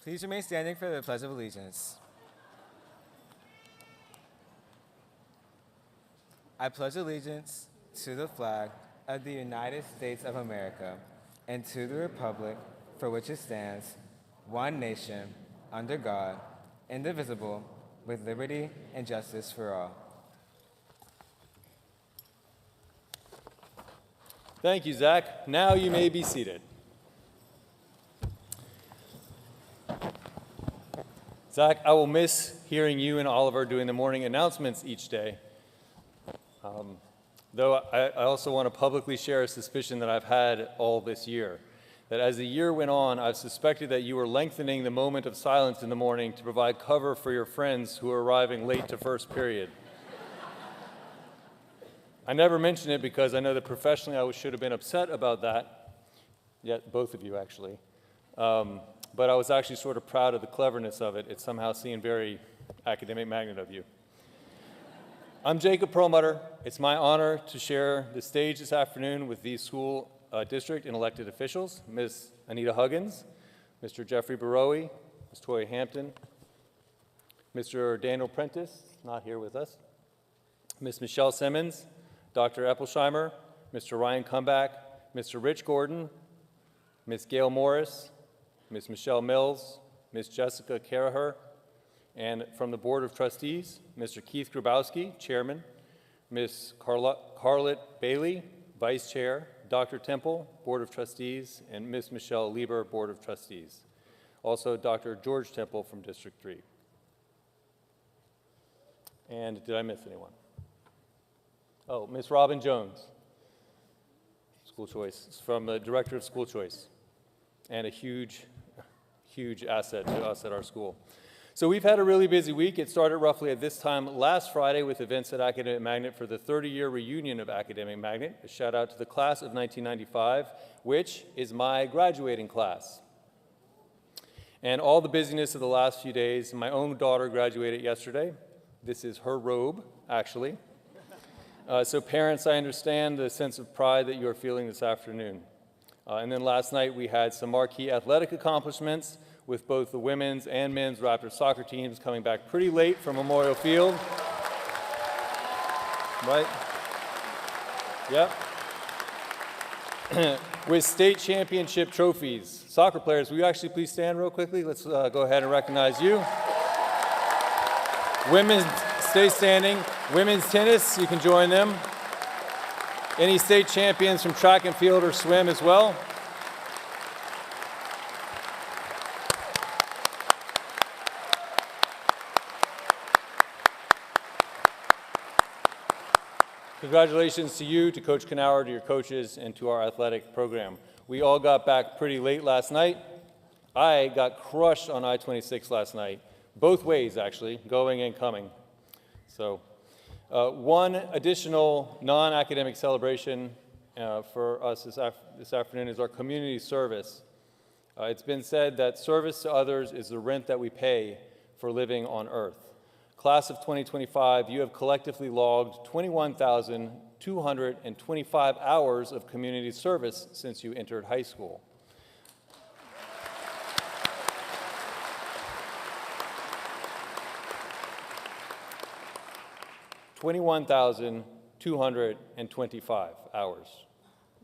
Please remain standing for the Pledge of Allegiance. I pledge allegiance to the flag of the United States of America and to the republic for which it stands, one nation, under God, indivisible, with liberty and justice for all. Thank you, Zach. Now you may be seated. Zach, I will miss hearing you and Oliver doing the morning announcements each day. Though I also want to publicly share a suspicion that I've had all this year, that as the year went on, I've suspected that you were lengthening the moment of silence in the morning to provide cover for your friends who are arriving late to first period. I never mention it because I know that professionally I should have been upset about that, yet both of you actually. But I was actually sort of proud of the cleverness of it. It somehow seemed very academic magnet of you. I'm Jacob Perlmutter. It's my honor to share the stage this afternoon with these school district and elected officials, Ms. Anita Huggins, Mr. Jeffrey Barowie, Ms. Toya Hampton, Mr. Daniel Prentice, not here with us, Ms. Michelle Simmons, Dr. Eppelsheimer, Mr. Ryan Comeback, Mr. Rich Gordon, Ms. Gail Morris, Ms. Michelle Mills, Ms. Jessica Caraher, and from the Board of Trustees, Mr. Keith Grabowski, Chairman, Ms. Carlett Bailey, Vice Chair, Dr. Temple, Board of Trustees, and Ms. Michelle Lieber, Board of Trustees. Also, Dr. George Temple from District 3. And did I miss anyone? Oh, Ms. Robin Jones, School Choice, from the Director of School Choice, and a huge asset to us at our school. So we've had a really busy week. It started roughly at this time last Friday with events at Academic Magnet for the 30-year reunion of Academic Magnet. A shout out to the class of 1995, which is my graduating class. And all the busyness of the last few days. My own daughter graduated yesterday. This is her robe, actually. So parents, I understand the sense of pride that you are feeling this afternoon. And then last night we had some marquee athletic accomplishments with both the women's and men's Raptors soccer teams coming back pretty late from Memorial Field. Right? Yep. With state championship trophies. Soccer players, will you actually please stand real quickly? Let's go ahead and recognize you. Women, stay standing. Women's tennis, you can join them. Any state champions from track and field or swim as well? Congratulations to you, to Coach Knauer, to your coaches, and to our athletic program. We all got back pretty late last night. I got crushed on I-26 last night, both ways actually, going and coming. So one additional non-academic celebration for us this afternoon is our community service. It's been said that service to others is the rent that we pay for living on earth. Class of 2025, you have collectively logged 21,225 hours of community service since you entered high school. $21,225 hours.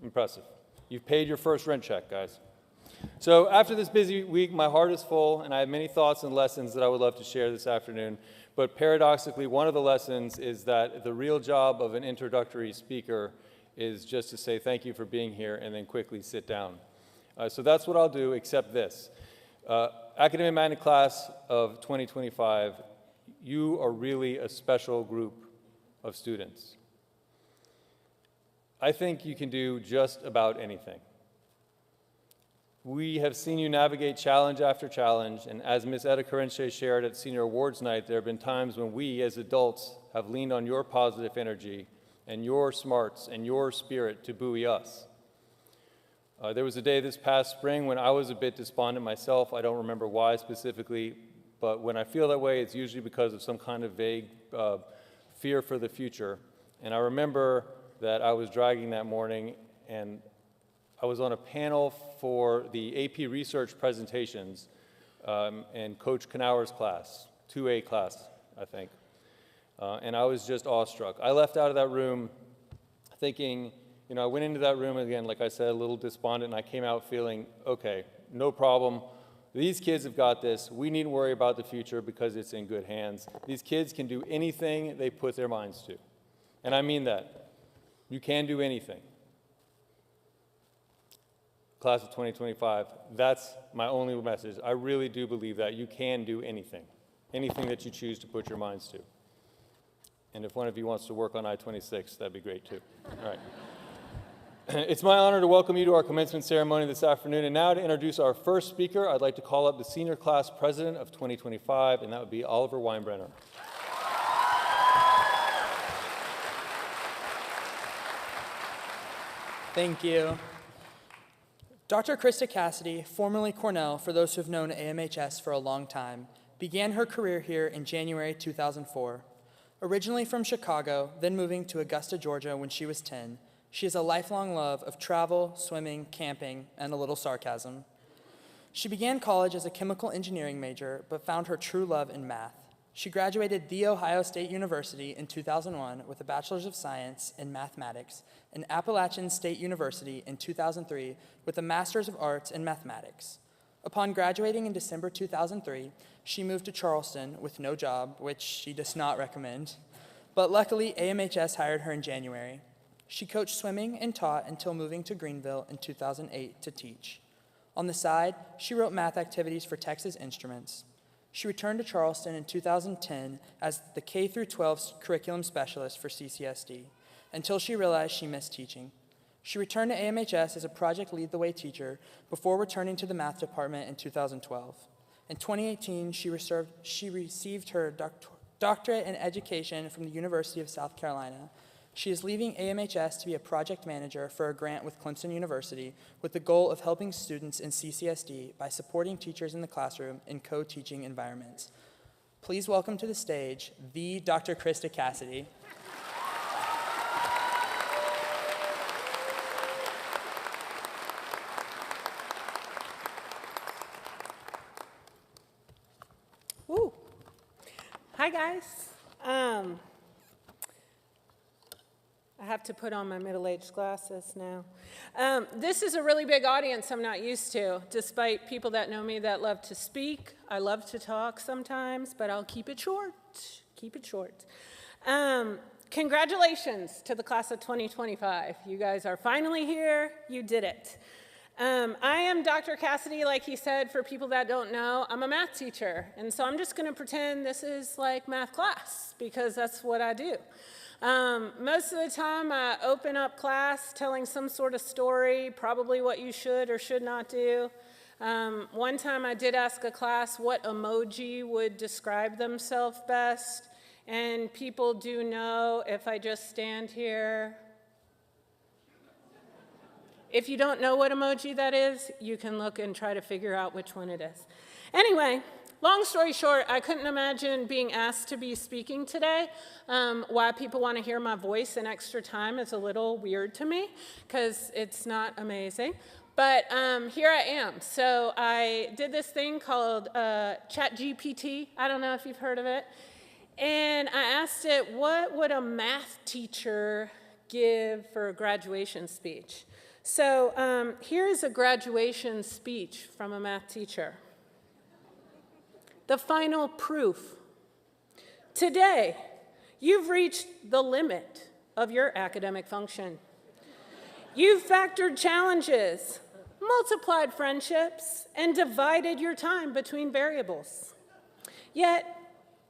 Impressive. You've paid your first rent check, guys. So after this busy week, my heart is full, and I have many thoughts and lessons that I would love to share this afternoon. But paradoxically, one of the lessons is that the real job of an introductory speaker is just to say thank you for being here and then quickly sit down. So that's what I'll do, except this. Academic Magnet class of 2025, you are really a special group of students. I think you can do just about anything. We have seen you navigate challenge after challenge, and as Ms. Etta Carinche shared at Senior Awards Night, there have been times when we, as adults, have leaned on your positive energy and your smarts and your spirit to buoy us. There was a day this past spring when I was a bit despondent myself. I don't remember why specifically, but when I feel that way, it's usually because of some kind of vague fear for the future. And I remember that I was dragging that morning, and I was on a panel for the AP research presentations in Coach Knauer's class, 2A class, I think. And I was just awestruck. I left out of that room thinking, you know, I went into that room again, like I said, a little despondent, and I came out feeling, okay, no problem. These kids have got this. We needn't worry about the future because it's in good hands. These kids can do anything they put their minds to. And I mean that. You can do anything. Class of 2025, that's my only message. I really do believe that you can do anything that you choose to put your minds to. And if one of you wants to work on I-26, that'd be great too. All right. It's my honor to welcome you to our commencement ceremony this afternoon. And now to introduce our first speaker, I'd like to call up the senior class president of 2025, and that would be Oliver Weinbrenner. Thank you. Dr. Krista Cassidy, formerly Cornell, for those who have known AMHS for a long time, began her career here in January 2004. Originally from Chicago, then moving to Augusta, Georgia when she was 10, she has a lifelong love of travel, swimming, camping, and a little sarcasm. She began college as a chemical engineering major, but found her true love in math. She graduated The Ohio State University in 2001 with a Bachelor's of Science in Mathematics, and Appalachian State University in 2003 with a Master's of Arts in Mathematics. Upon graduating in December 2003, she moved to Charleston with no job, which she does not recommend. But luckily, AMHS hired her in January. She coached swimming and taught until moving to Greenville in 2008 to teach. On the side, she wrote math activities for Texas Instruments. She returned to Charleston in 2010 as the K-12 curriculum specialist for CCSD, until she realized she missed teaching. She returned to AMHS as a Project Lead the Way teacher before returning to the math department in 2012. In 2018, she received her doctorate in education from the University of South Carolina. She is leaving AMHS to be a project manager for a grant with Clemson University with the goal of helping students in CCSD by supporting teachers in the classroom in co-teaching environments. Please welcome to the stage, the Dr. Krista Cassidy. Woo. Hi, guys. I have to put on my middle-aged glasses now. This is a really big audience I'm not used to, despite people that know me that love to speak. I love to talk sometimes, but I'll keep it short. Keep it short. Congratulations to the class of 2025. You guys are finally here. You did it. I am Dr. Cassidy, like he said, for people that don't know. I'm a math teacher, and so I'm just going to pretend this is like math class, because that's what I do. Most of the time, I open up class telling some sort of story, probably what you should or should not do. One time, I did ask a class what emoji would describe themselves best, and people do know if I just stand here. If you don't know what emoji that is, you can look and try to figure out which one it is. Anyway, long story short, I couldn't imagine being asked to be speaking today. Why people want to hear my voice in extra time is a little weird to me, because it's not amazing. But here I am. So I did this thing called ChatGPT. I don't know if you've heard of it. And I asked it, what would a math teacher give for a graduation speech? So here's a graduation speech from a math teacher. The final proof. Today, you've reached the limit of your academic function. You've factored challenges, multiplied friendships, and divided your time between variables. Yet,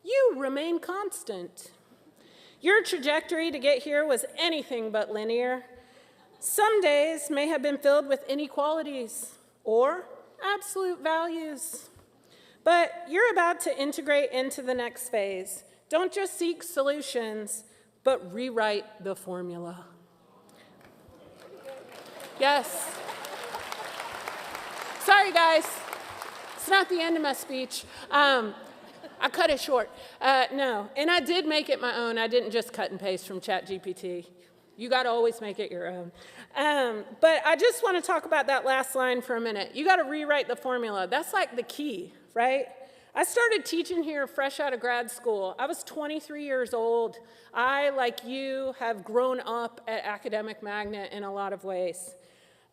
you remain constant. Your trajectory to get here was anything but linear. Some days may have been filled with inequalities or absolute values. But you're about to integrate into the next phase. Don't just seek solutions, but rewrite the formula. Yes. Sorry, guys. It's not the end of my speech. I cut it short. No, and I did make it my own. I didn't just cut and paste from ChatGPT. You got to always make it your own. But I just want to talk about that last line for a minute. You got to rewrite the formula. That's like the key, right? I started teaching here fresh out of grad school. I was 23 years old. I, like you, have grown up at Academic Magnet in a lot of ways.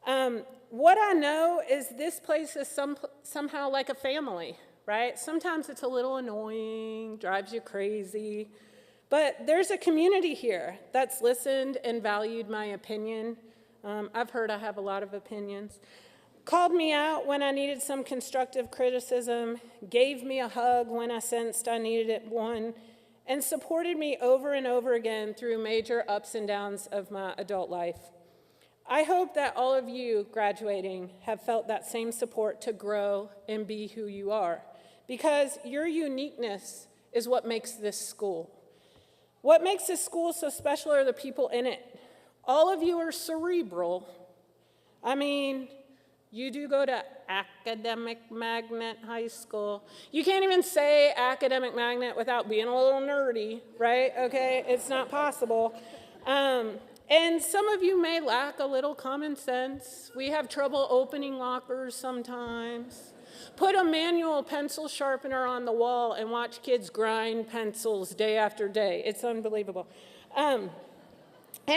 What I know is this place is somehow like a family, right? Sometimes it's a little annoying, drives you crazy. But there's a community here that's listened and valued my opinion. I've heard I have a lot of opinions. Called me out when I needed some constructive criticism, gave me a hug when I sensed I needed one, and supported me over and over again through major ups and downs of my adult life. I hope that all of you graduating have felt that same support to grow and be who you are, because your uniqueness is what makes this school. What makes this school so special are the people in it. All of you are cerebral. I mean, you do go to Academic Magnet High School. You can't even say Academic Magnet without being a little nerdy, right? Okay, it's not possible. And some of you may lack a little common sense. We have trouble opening lockers sometimes. Put a manual pencil sharpener on the wall and watch kids grind pencils day after day. It's unbelievable. And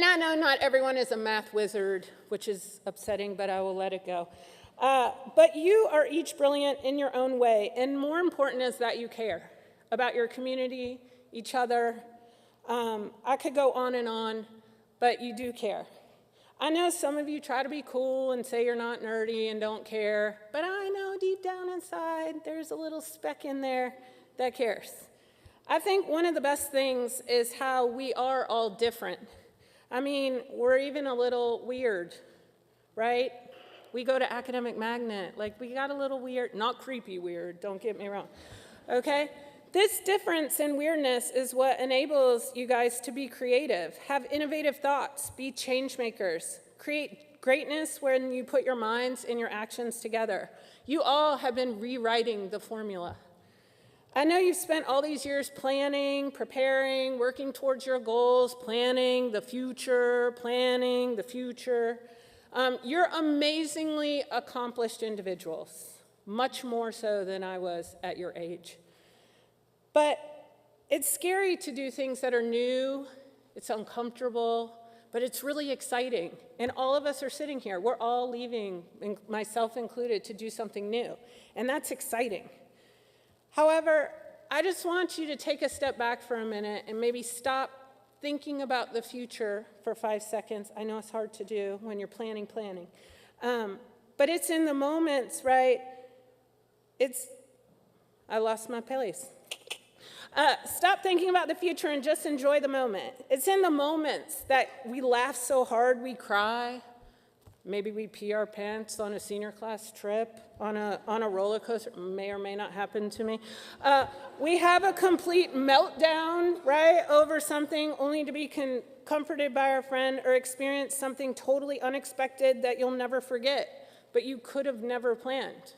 I know not everyone is a math wizard, which is upsetting, but I will let it go. But you are each brilliant in your own way, and more important is that you care about your community, each other. I could go on, but you do care. I know some of you try to be cool and say you're not nerdy and don't care, but I know deep down inside there's a little speck in there that cares. I think one of the best things is how we are all different. I mean, we're even a little weird, right? We go to Academic Magnet, like we got a little weird, not creepy weird, don't get me wrong, okay? This difference in weirdness is what enables you guys to be creative, have innovative thoughts, be change makers, create greatness when you put your minds and your actions together. You all have been rewriting the formula. I know you've spent all these years planning, preparing, working towards your goals, planning the future. You're amazingly accomplished individuals, much more so than I was at your age. But it's scary to do things that are new, it's uncomfortable, but it's really exciting. And all of us are sitting here, we're all leaving, myself included, to do something new. And that's exciting. However, I just want you to take a step back for a minute and maybe stop thinking about the future for 5 seconds. I know it's hard to do when you're planning. But it's in the moments, right? I lost my place. Stop thinking about the future and just enjoy the moment. It's in the moments that we laugh so hard we cry. Maybe we pee our pants on a senior class trip, on a roller coaster. May or may not happen to me. We have a complete meltdown, right, over something only to be comforted by our friend, or experience something totally unexpected that you'll never forget, but you could have never planned.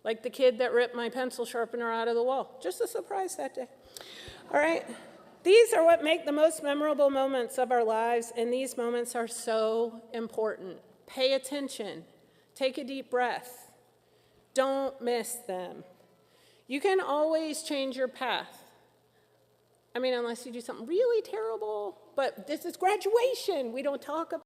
Like the kid that ripped my pencil sharpener out of the wall. Just a surprise that day. All right? These are what make the most memorable moments of our lives, and these moments are so important. Pay attention. Take a deep breath. Don't miss them. You can always change your path. I mean, unless you do something really terrible, but this is graduation. We don't talk about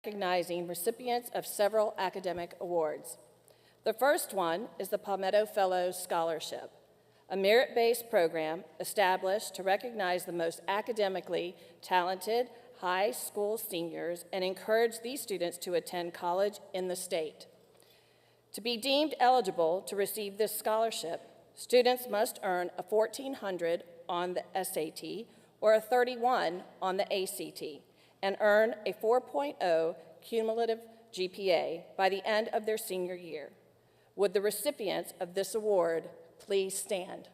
recognizing recipients of several academic awards. The first one is the Palmetto Fellows Scholarship, a merit-based program established to recognize the most academically talented high school seniors and encourage these students to attend college in the state. To be deemed eligible to receive this scholarship, students must earn a 1400 on the SAT or a 31 on the ACT and earn a 4.0 cumulative GPA by the end of their senior year. Would the recipients of this award please stand?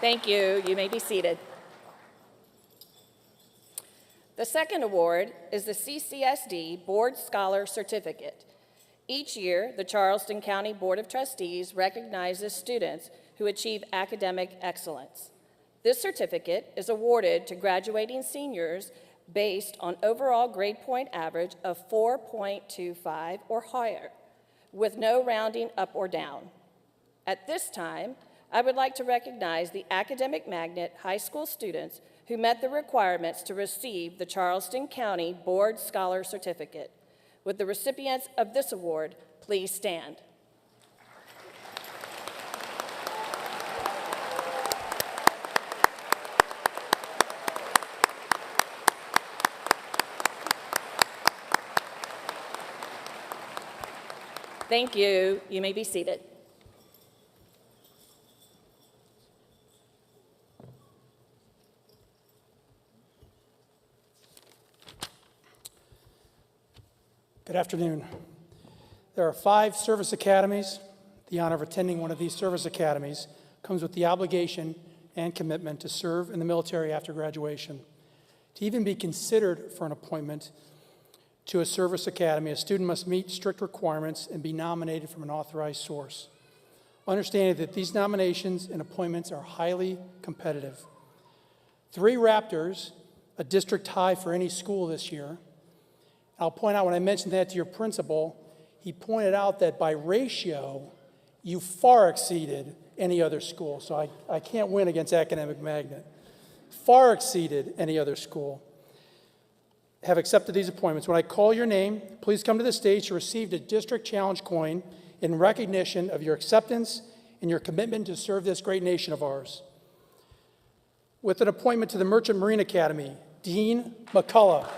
Thank you. You may be seated. The second award is the CCSD Board Scholar Certificate. Each year, the Charleston County Board of Trustees recognizes students who achieve academic excellence. This certificate is awarded to graduating seniors based on overall grade point average of 4.25 or higher, with no rounding up or down. At this time, I would like to recognize the Academic Magnet high school students who met the requirements to receive the Charleston County Board Scholar Certificate. Would the recipients of this award please stand? Thank you. You may be seated. Good afternoon. There are 5 service academies. The honor of attending one of these service academies comes with the obligation and commitment to serve in the military after graduation. To even be considered for an appointment to a service academy, a student must meet strict requirements and be nominated from an authorized source. Understanding that these nominations and appointments are highly competitive. 3 Raptors, a district high for any school this year. I'll point out, when I mentioned that to your principal, he pointed out that by ratio, you far exceeded any other school. So I can't win against Academic Magnet. Far exceeded any other school. Have accepted these appointments. When I call your name, please come to the stage to receive the District Challenge coin in recognition of your acceptance and your commitment to serve this great nation of ours. With an appointment to the Merchant Marine Academy, Dean McCullough.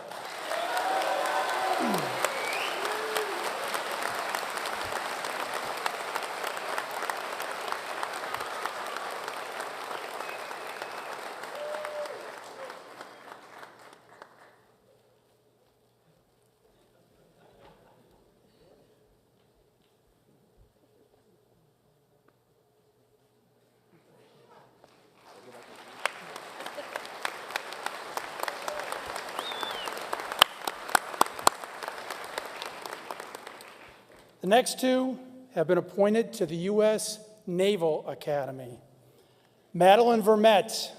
The next 2 have been appointed to the U.S. Naval Academy. Madeline Vermette.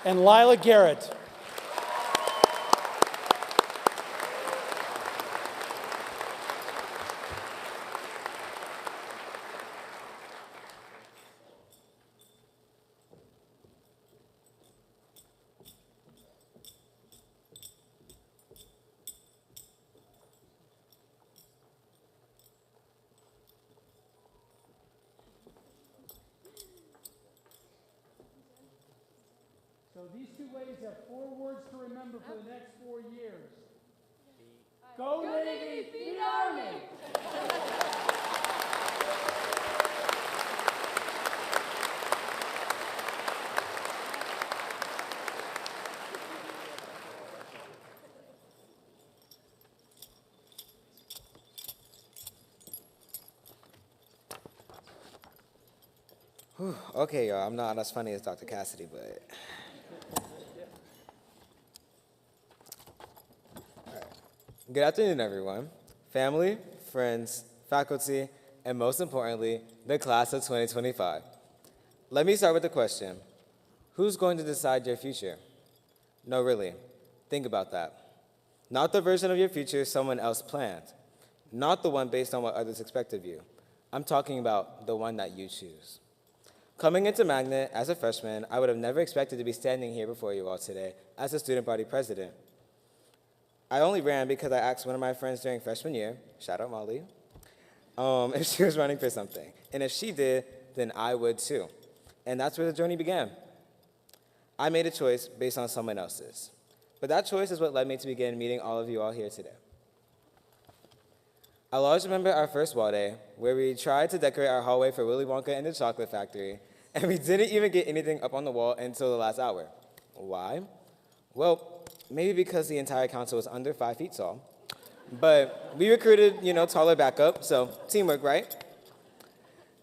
And Lila Garrett. So these 2 ladies have 4 words to remember for the next 4 years. Go Navy, feed Army! Okay, y'all, I'm not as funny as Dr. Cassidy, but... All right. Good afternoon, everyone. Family, friends, faculty, and most importantly, the class of 2025. Let me start with the question. Who's going to decide your future? No, really. Think about that. Not the version of your future someone else planned. Not the one based on what others expect of you. I'm talking about the one that you choose. Coming into Magnet as a freshman, I would have never expected to be standing here before you all today as a student body president. I only ran because I asked one of my friends during freshman year, shout out Molly, if she was running for something. And if she did, then I would too. And that's where the journey began. I made a choice based on someone else's. But that choice is what led me to begin meeting all of you all here today. I'll always remember our first wall day, where we tried to decorate our hallway for Willy Wonka and the Chocolate Factory, and we didn't even get anything up on the wall until the last hour. Why? Well, maybe because the entire council was under 5 feet tall. But we recruited, taller backup, so teamwork, right?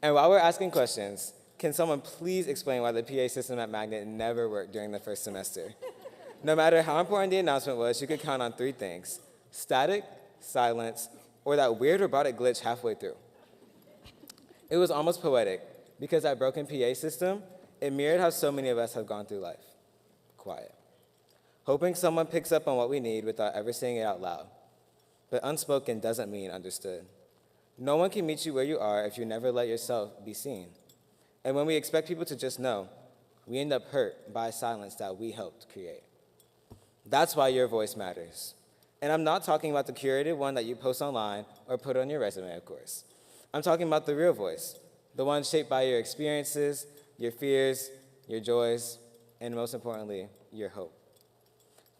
And while we're asking questions, can someone please explain why the PA system at Magnet never worked during the first semester? No matter how important the announcement was, you could count on 3 things: static, silence, or that weird robotic glitch halfway through. It was almost poetic, because that broken PA system, it mirrored how so many of us have gone through life. Quiet. Hoping someone picks up on what we need without ever saying it out loud. But unspoken doesn't mean understood. No one can meet you where you are if you never let yourself be seen. And when we expect people to just know, we end up hurt by silence that we helped create. That's why your voice matters. And I'm not talking about the curated one that you post online or put on your resume, of course. I'm talking about the real voice, the one shaped by your experiences, your fears, your joys, and most importantly, your hope.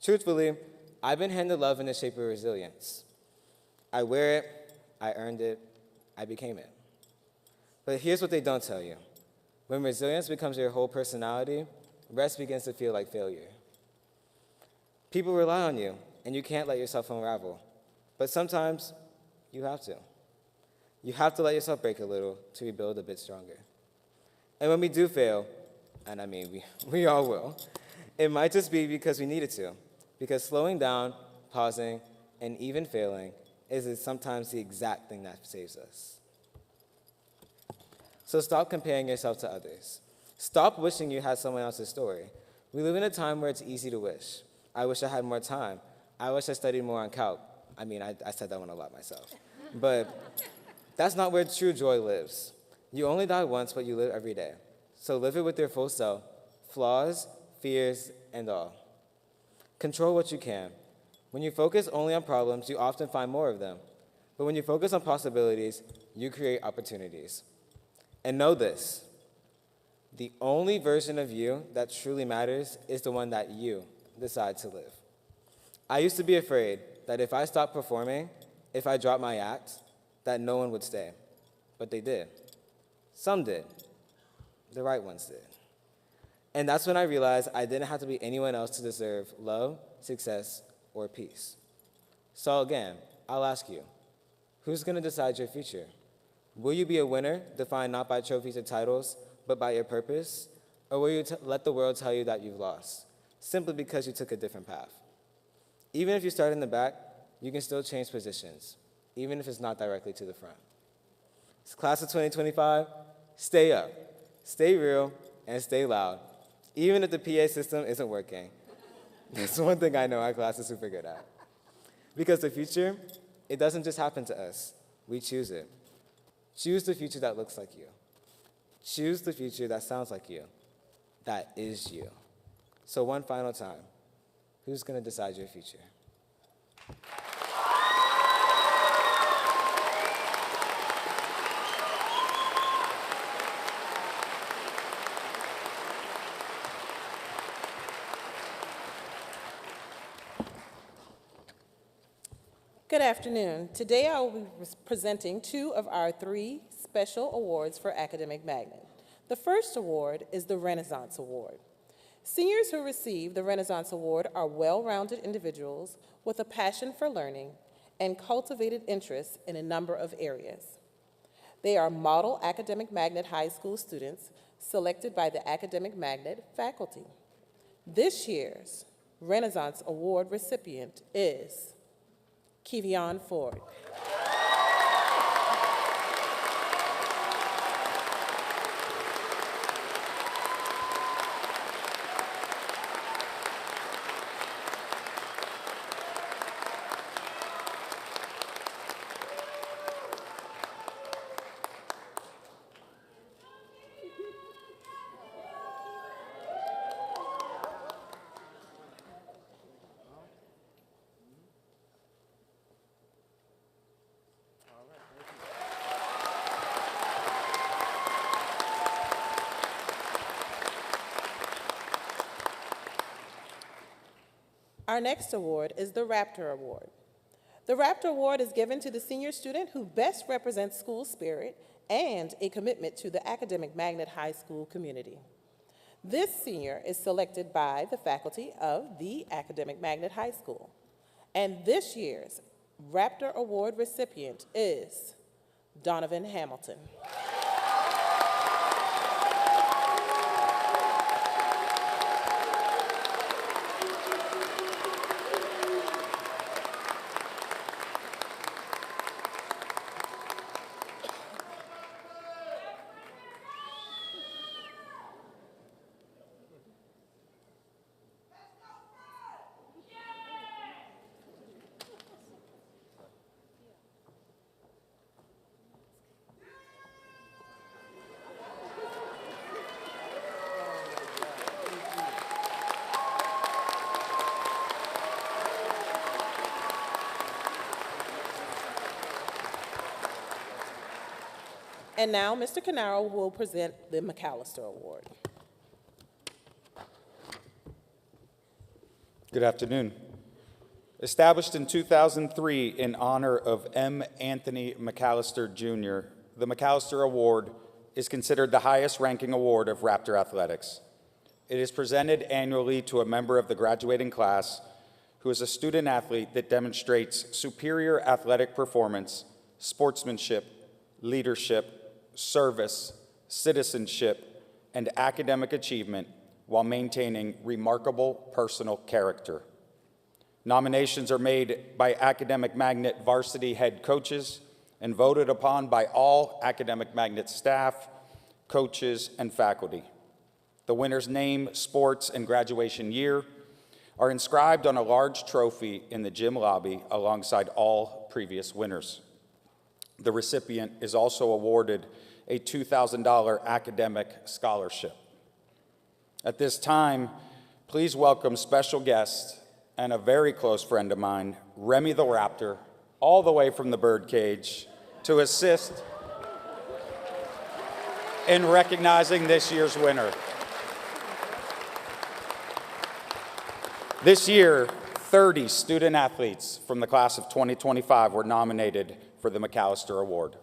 Truthfully, I've been handed love in the shape of resilience. I wear it, I earned it, I became it. But here's what they don't tell you. When resilience becomes your whole personality, rest begins to feel like failure. People rely on you, and you can't let yourself unravel. But sometimes, you have to. You have to let yourself break a little to rebuild a bit stronger. And when we do fail, and I mean we all will, it might just be because we needed to. Because slowing down, pausing, and even failing is sometimes the exact thing that saves us. So stop comparing yourself to others. Stop wishing you had someone else's story. We live in a time where it's easy to wish. I wish I had more time. I wish I studied more on calc. I mean, I said that one a lot myself. But that's not where true joy lives. You only die once, but you live every day. So live it with your full self, flaws, fears, and all. Control what you can. When you focus only on problems, you often find more of them. But when you focus on possibilities, you create opportunities. And know this, the only version of you that truly matters is the one that you decide to live. I used to be afraid that if I stopped performing, if I dropped my act, that no one would stay. But they did. Some did. The right ones did. And that's when I realized I didn't have to be anyone else to deserve love, success, or peace. So again, I'll ask you, who's going to decide your future? Will you be a winner, defined not by trophies or titles, but by your purpose? Or will you let the world tell you that you've lost, simply because you took a different path? Even if you start in the back, you can still change positions, even if it's not directly to the front. It's class of 2025, stay up, stay real, and stay loud, even if the PA system isn't working. That's one thing I know our class is super good at. Because the future, it doesn't just happen to us. We choose it. Choose the future that looks like you. Choose the future that sounds like you. That is you. So one final time, who's going to decide your future? Good afternoon. Today I will be presenting 2 of our 3 special awards for Academic Magnet. The first award is the Renaissance Award. Seniors who receive the Renaissance Award are well-rounded individuals with a passion for learning and cultivated interests in a number of areas. They are model Academic Magnet high school students selected by the Academic Magnet faculty. This year's Renaissance Award recipient is Kevion Ford. Our next award is the Raptor Award. The Raptor Award is given to the senior student who best represents school spirit and a commitment to the academic magnet high school community. This senior is selected by the faculty of the Academic Magnet High School. And this year's Raptor Award recipient is Donovan Hamilton. And now, Mr. Canaro will present the McAllister Award. Good afternoon. Established in 2003 in honor of M. Anthony McAllister, Jr., the McAllister Award is considered the highest-ranking award of Raptor athletics. It is presented annually to a member of the graduating class who is a student-athlete that demonstrates superior athletic performance, sportsmanship, leadership, service, citizenship, and academic achievement while maintaining remarkable personal character. Nominations are made by Academic Magnet varsity head coaches and voted upon by all Academic Magnet staff, coaches, and faculty. The winner's name, sports, and graduation year are inscribed on a large trophy in the gym lobby alongside all previous winners. The recipient is also awarded a $2,000 academic scholarship. At this time, please welcome special guest and a very close friend of mine, Remy the Raptor, all the way from the birdcage, to assist in recognizing this year's winner. This year, 30 student athletes from the class of 2025 were nominated for the McAllister Award.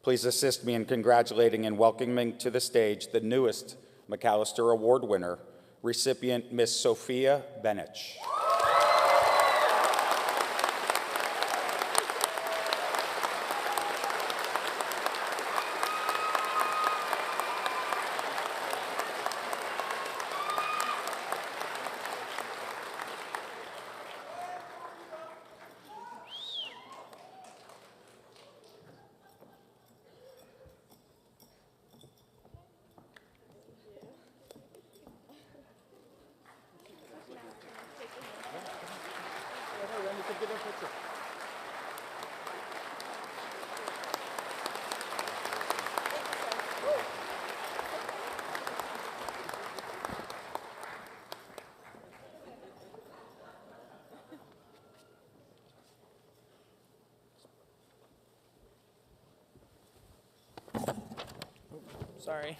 Please assist me in congratulating and welcoming to the stage the newest McAllister Award winner, recipient Miss Sophia Benich. Sorry.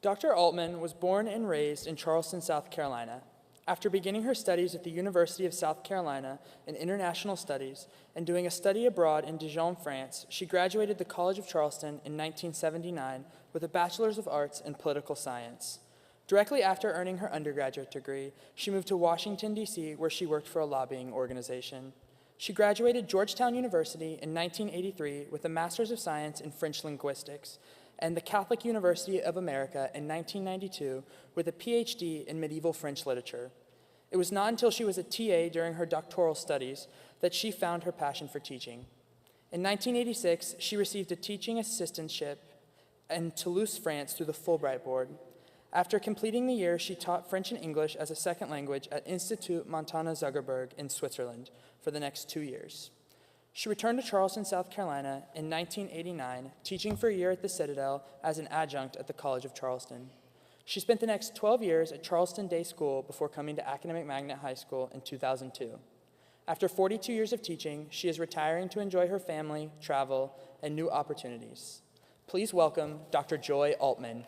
Dr. Altman was born and raised in Charleston, South Carolina. After beginning her studies at the University of South Carolina in International Studies and doing a study abroad in Dijon, France, she graduated the College of Charleston in 1979 with a Bachelor's of Arts in Political Science. Directly after earning her undergraduate degree, she moved to Washington, D.C., where she worked for a lobbying organization. She graduated Georgetown University in 1983 with a Master's of Science in French Linguistics and the Catholic University of America in 1992 with a PhD in medieval French literature. It was not until she was a TA during her doctoral studies that she found her passion for teaching. In 1986, she received a teaching assistantship in Toulouse, France through the Fulbright Board. After completing the year, she taught French and English as a second language at Institut Montana Zuckerberg in Switzerland for the next 2 years. She returned to Charleston, South Carolina in 1989, teaching for a year at the Citadel as an adjunct at the College of Charleston. She spent the next 12 years at Charleston Day School before coming to Academic Magnet High School in 2002. After 42 years of teaching, she is retiring to enjoy her family, travel, and new opportunities. Please welcome Dr. Joy Altman.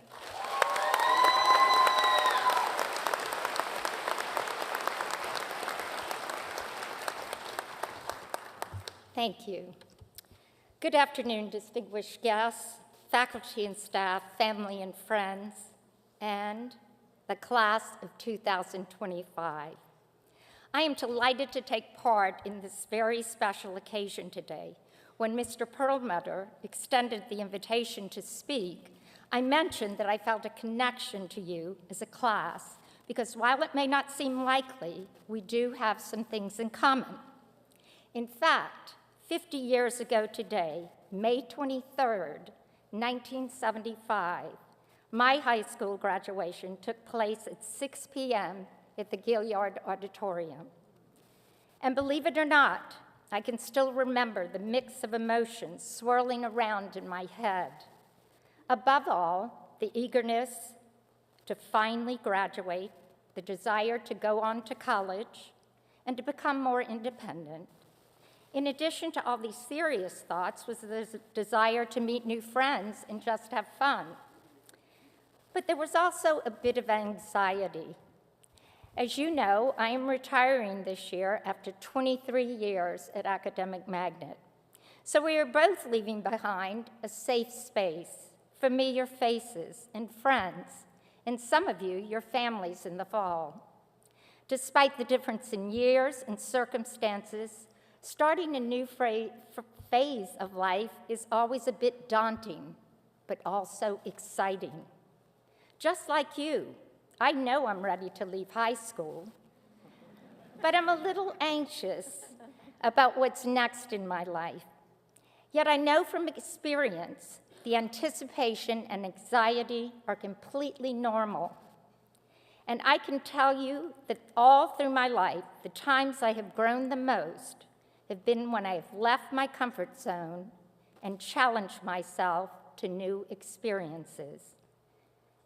Thank you. Good afternoon, distinguished guests, faculty and staff, family and friends, and the class of 2025. I am delighted to take part in this very special occasion today. When Mr. Perlmutter extended the invitation to speak, I mentioned that I felt a connection to you as a class, because while it may not seem likely, we do have some things in common. In fact, 50 years ago today, May 23rd, 1975, my high school graduation took place at 6 p.m. at the Gilliard Auditorium. And believe it or not, I can still remember the mix of emotions swirling around in my head. Above all, the eagerness to finally graduate, the desire to go on to college, and to become more independent. In addition to all these serious thoughts was the desire to meet new friends and just have fun. But there was also a bit of anxiety. As you know, I am retiring this year after 23 years at Academic Magnet. So we are both leaving behind a safe space, familiar faces and friends, and some of you, your families in the fall. Despite the difference in years and circumstances, starting a new phase of life is always a bit daunting, but also exciting. Just like you, I know I'm ready to leave high school, but I'm a little anxious about what's next in my life. Yet I know from experience, the anticipation and anxiety are completely normal. And I can tell you that all through my life, the times I have grown the most have been when I have left my comfort zone and challenged myself to new experiences.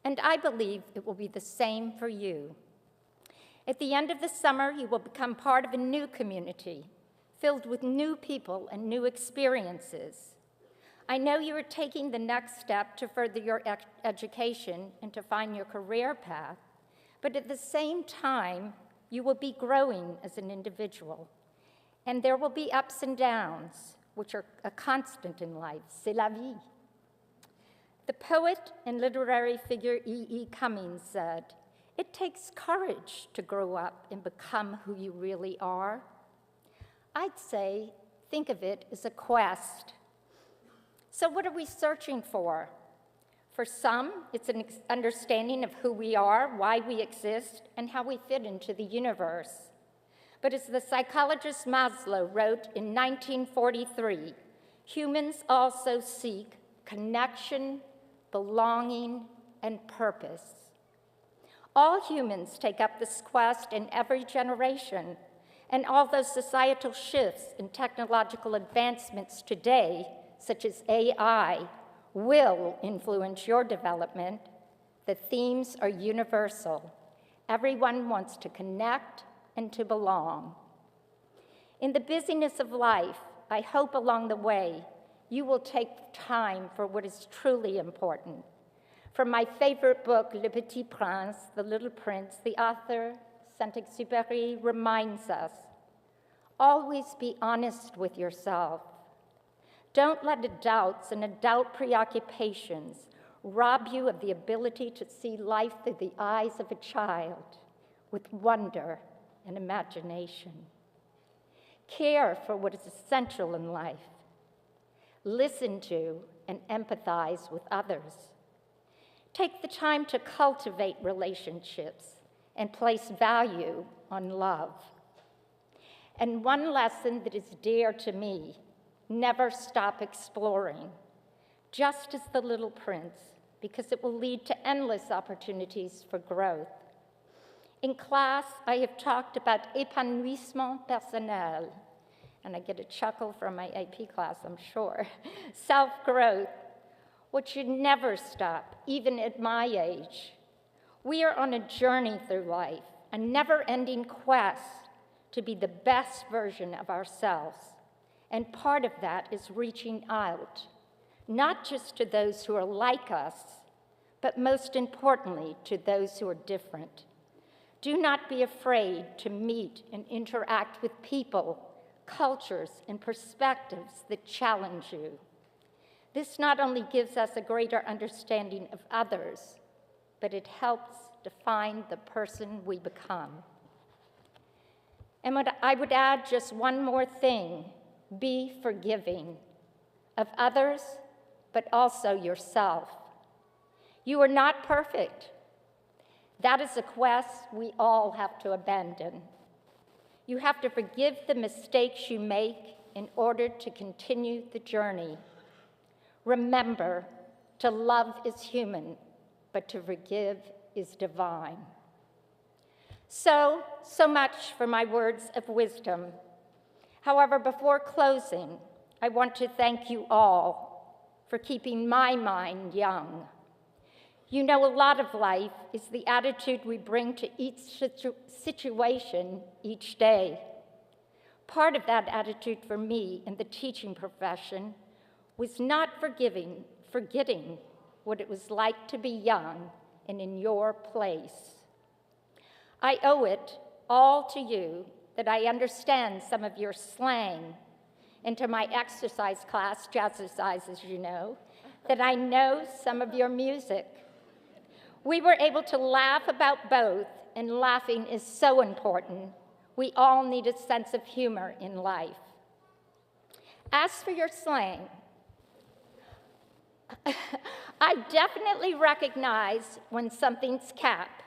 And I believe it will be the same for you. At the end of the summer, you will become part of a new community, filled with new people and new experiences. I know you are taking the next step to further your education and to find your career path, but at the same time, you will be growing as an individual. And there will be ups and downs, which are a constant in life. C'est la vie. The poet and literary figure E.E. Cummings said, "It takes courage to grow up and become who you really are." I'd say, think of it as a quest. So what are we searching for? For some, it's an understanding of who we are, why we exist, and how we fit into the universe. But as the psychologist Maslow wrote in 1943, humans also seek connection, belonging, and purpose. All humans take up this quest in every generation, and although societal shifts and technological advancements today, such as AI, will influence your development, the themes are universal. Everyone wants to connect and to belong. In the busyness of life, I hope along the way, you will take time for what is truly important. From my favorite book, Le Petit Prince, The Little Prince, the author, Saint-Exupéry, reminds us, always be honest with yourself. Don't let the doubts and adult preoccupations rob you of the ability to see life through the eyes of a child with wonder and imagination. Care for what is essential in life. Listen to and empathize with others. Take the time to cultivate relationships and place value on love. And one lesson that is dear to me, never stop exploring, just as the Little Prince, because it will lead to endless opportunities for growth. In class, I have talked about épanouissement personnel, and I get a chuckle from my AP class, I'm sure. Self-growth, which should never stop, even at my age. We are on a journey through life, a never-ending quest to be the best version of ourselves. And part of that is reaching out, not just to those who are like us, but most importantly, to those who are different. Do not be afraid to meet and interact with people cultures, and perspectives that challenge you. This not only gives us a greater understanding of others, but it helps define the person we become. And I would add just one more thing: be forgiving of others, but also yourself. You are not perfect. That is a quest we all have to abandon. You have to forgive the mistakes you make in order to continue the journey. Remember, to love is human, but to forgive is divine. So much for my words of wisdom. However, before closing, I want to thank you all for keeping my mind young. You know, a lot of life is the attitude we bring to each situation each day. Part of that attitude for me in the teaching profession was not forgetting what it was like to be young and in your place. I owe it all to you that I understand some of your slang, and to my exercise class, Jazzercise, as you know, that I know some of your music. We were able to laugh about both, and laughing is so important. We all need a sense of humor in life. As for your slang, I definitely recognize when something's cap,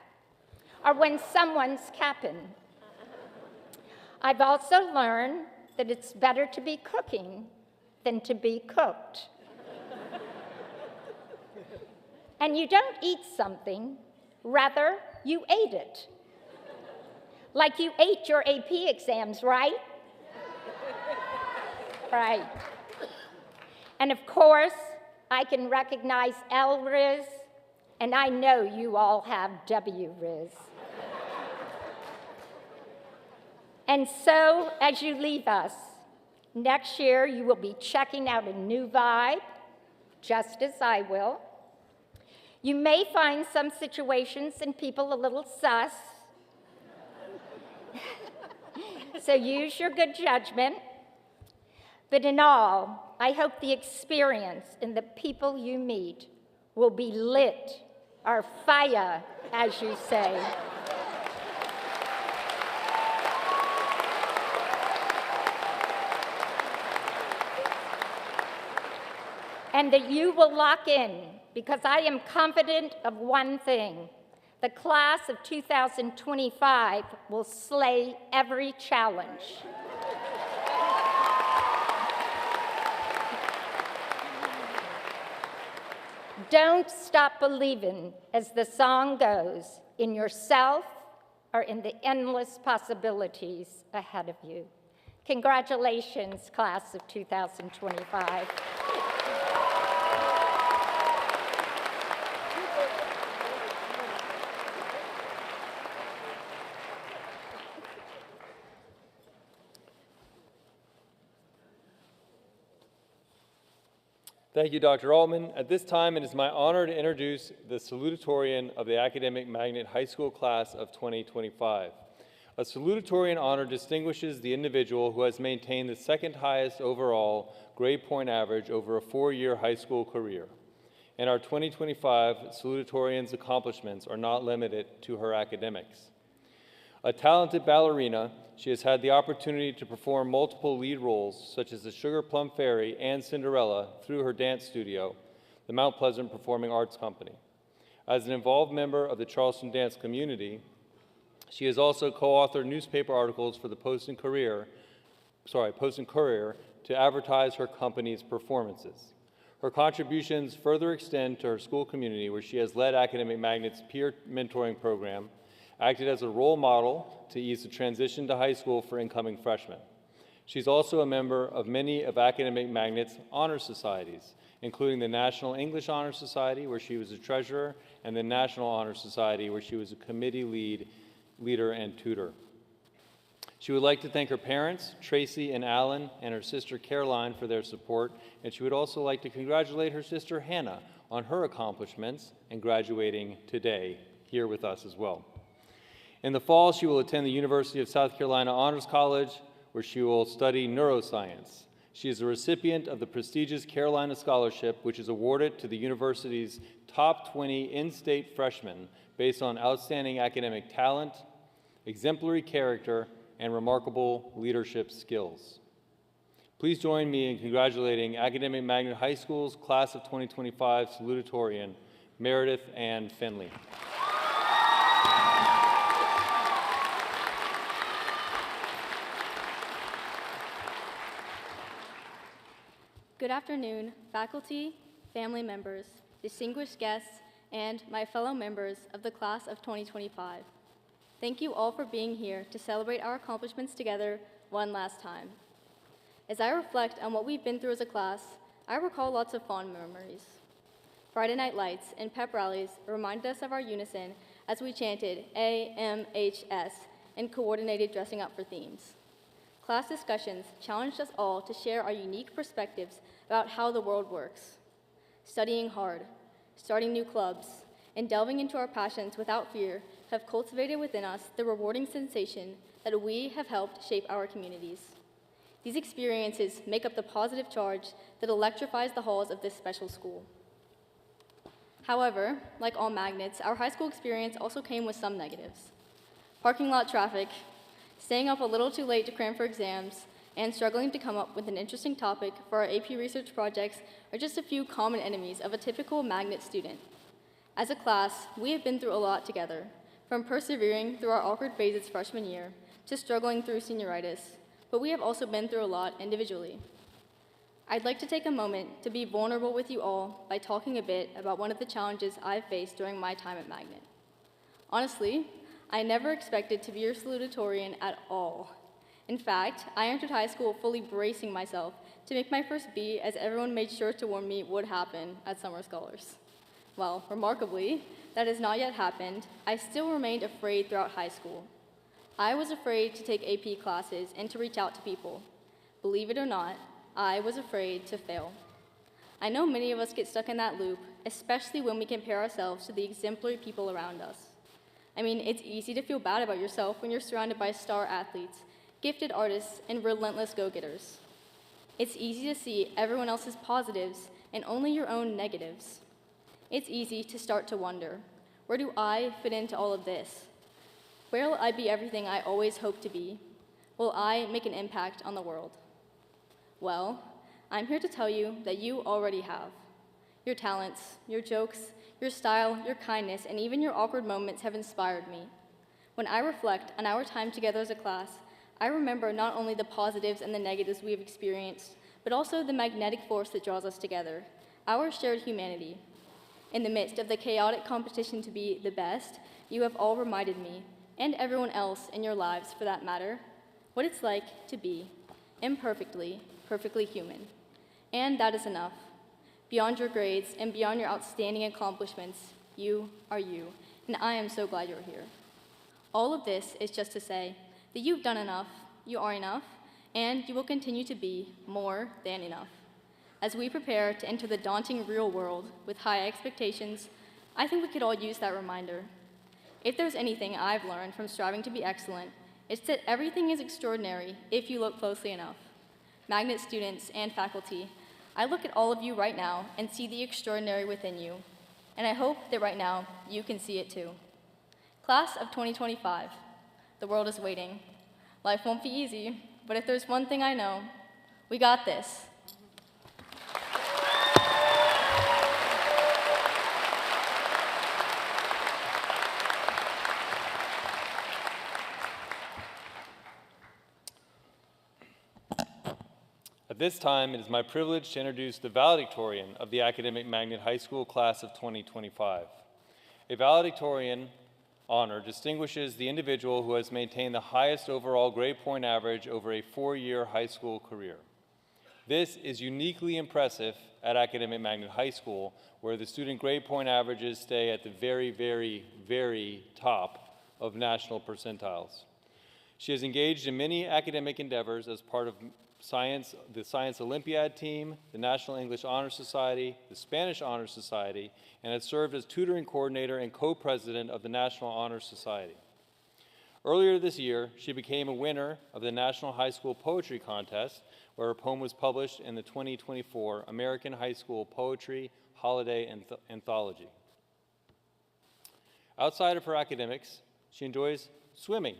or when someone's capping. I've also learned that it's better to be cooking than to be cooked. And you don't eat something, rather, you ate it. Like you ate your AP exams, right? Right. And of course, I can recognize L-Riz, and I know you all have W-Riz. And so, as you leave us, next year you will be checking out a new vibe, just as I will. You may find some situations and people a little sus, so use your good judgment. But in all, I hope the experience and the people you meet will be lit, or fire, as you say. And that you will lock in, because I am confident of one thing: the class of 2025 will slay every challenge. Don't stop believing, as the song goes, in yourself or in the endless possibilities ahead of you. Congratulations, class of 2025. Thank you, Dr. Altman. At this time, it is my honor to introduce the salutatorian of the Academic Magnet High School class of 2025. A salutatorian honor distinguishes the individual who has maintained the second highest overall grade point average over a 4-year high school career. And our 2025 salutatorian's accomplishments are not limited to her academics. A talented ballerina, she has had the opportunity to perform multiple lead roles, such as the Sugar Plum Fairy and Cinderella, through her dance studio, the Mount Pleasant Performing Arts Company. As an involved member of the Charleston dance community, she has also co-authored newspaper articles for the Post and Courier to advertise her company's performances. Her contributions further extend to her school community, where she has led Academic Magnet's peer mentoring program, acted as a role model to ease the transition to high school for incoming freshmen. She's also a member of many of Academic Magnet's honor societies, including the National English Honor Society, where she was a treasurer, and the National Honor Society, where she was a committee leader and tutor. She would like to thank her parents, Tracy and Alan, and her sister Caroline for their support, and she would also like to congratulate her sister Hannah on her accomplishments and graduating today here with us as well. In the fall, she will attend the University of South Carolina Honors College, where she will study neuroscience. She is a recipient of the prestigious Carolina Scholarship, which is awarded to the university's top 20 in-state freshmen based on outstanding academic talent, exemplary character, and remarkable leadership skills. Please join me in congratulating Academic Magnet High School's Class of 2025 Salutatorian, Meredith Ann Finley. Good afternoon, faculty, family members, distinguished guests, and my fellow members of the Class of 2025. Thank you all for being here to celebrate our accomplishments together one last time. As I reflect on what we've been through as a class, I recall lots of fond memories. Friday night lights and pep rallies reminded us of our unison as we chanted AMHS and coordinated dressing up for themes. Class discussions challenged us all to share our unique perspectives about how the world works. Studying hard, starting new clubs, and delving into our passions without fear have cultivated within us the rewarding sensation that we have helped shape our communities. These experiences make up the positive charge that electrifies the halls of this special school. However, like all magnets, our high school experience also came with some negatives. Parking lot traffic, staying up a little too late to cram for exams, and struggling to come up with an interesting topic for our AP research projects are just a few common enemies of a typical magnet student. As a class, we have been through a lot together, from persevering through our awkward phases freshman year to struggling through senioritis, but we have also been through a lot individually. I'd like to take a moment to be vulnerable with you all by talking a bit about one of the challenges I've faced during my time at Magnet. Honestly, I never expected to be your salutatorian at all. In fact, I entered high school fully bracing myself to make my first B, as everyone made sure to warn me would happen at Summer Scholars. Well, remarkably, that has not yet happened. I still remained afraid throughout high school. I was afraid to take AP classes and to reach out to people. Believe it or not, I was afraid to fail. I know many of us get stuck in that loop, especially when we compare ourselves to the exemplary people around us. I mean, it's easy to feel bad about yourself when you're surrounded by star athletes, gifted artists, and relentless go-getters. It's easy to see everyone else's positives and only your own negatives. It's easy to start to wonder, where do I fit into all of this? Where will I be everything I always hoped to be? Will I make an impact on the world? Well, I'm here to tell you that you already have. Your talents, your jokes, your style, your kindness, and even your awkward moments have inspired me. When I reflect on our time together as a class, I remember not only the positives and the negatives we have experienced, but also the magnetic force that draws us together, our shared humanity. In the midst of the chaotic competition to be the best, you have all reminded me, and everyone else in your lives for that matter, what it's like to be imperfectly, perfectly human. And that is enough. Beyond your grades and beyond your outstanding accomplishments, you are you, and I am so glad you're here. All of this is just to say that you've done enough, you are enough, and you will continue to be more than enough. As we prepare to enter the daunting real world with high expectations, I think we could all use that reminder. If there's anything I've learned from striving to be excellent, it's that everything is extraordinary if you look closely enough. Magnet students and faculty, I look at all of you right now and see the extraordinary within you, and I hope that right now you can see it too. Class of 2025, the world is waiting. Life won't be easy, but if there's one thing I know, we got this. At this time, it is my privilege to introduce the valedictorian of the Academic Magnet High School Class of 2025. A valedictorian honor distinguishes the individual who has maintained the highest overall grade point average over a 4-year high school career. This is uniquely impressive at Academic Magnet High School, where the student grade point averages stay at the very, very, very top of national percentiles. She has engaged in many academic endeavors as part of the Science Olympiad team, the National English Honor Society, the Spanish Honor Society, and has served as tutoring coordinator and co-president of the National Honor Society. Earlier this year, she became a winner of the National High School Poetry Contest, where her poem was published in the 2024 American High School Poetry Holiday Anthology. Outside of her academics, she enjoys swimming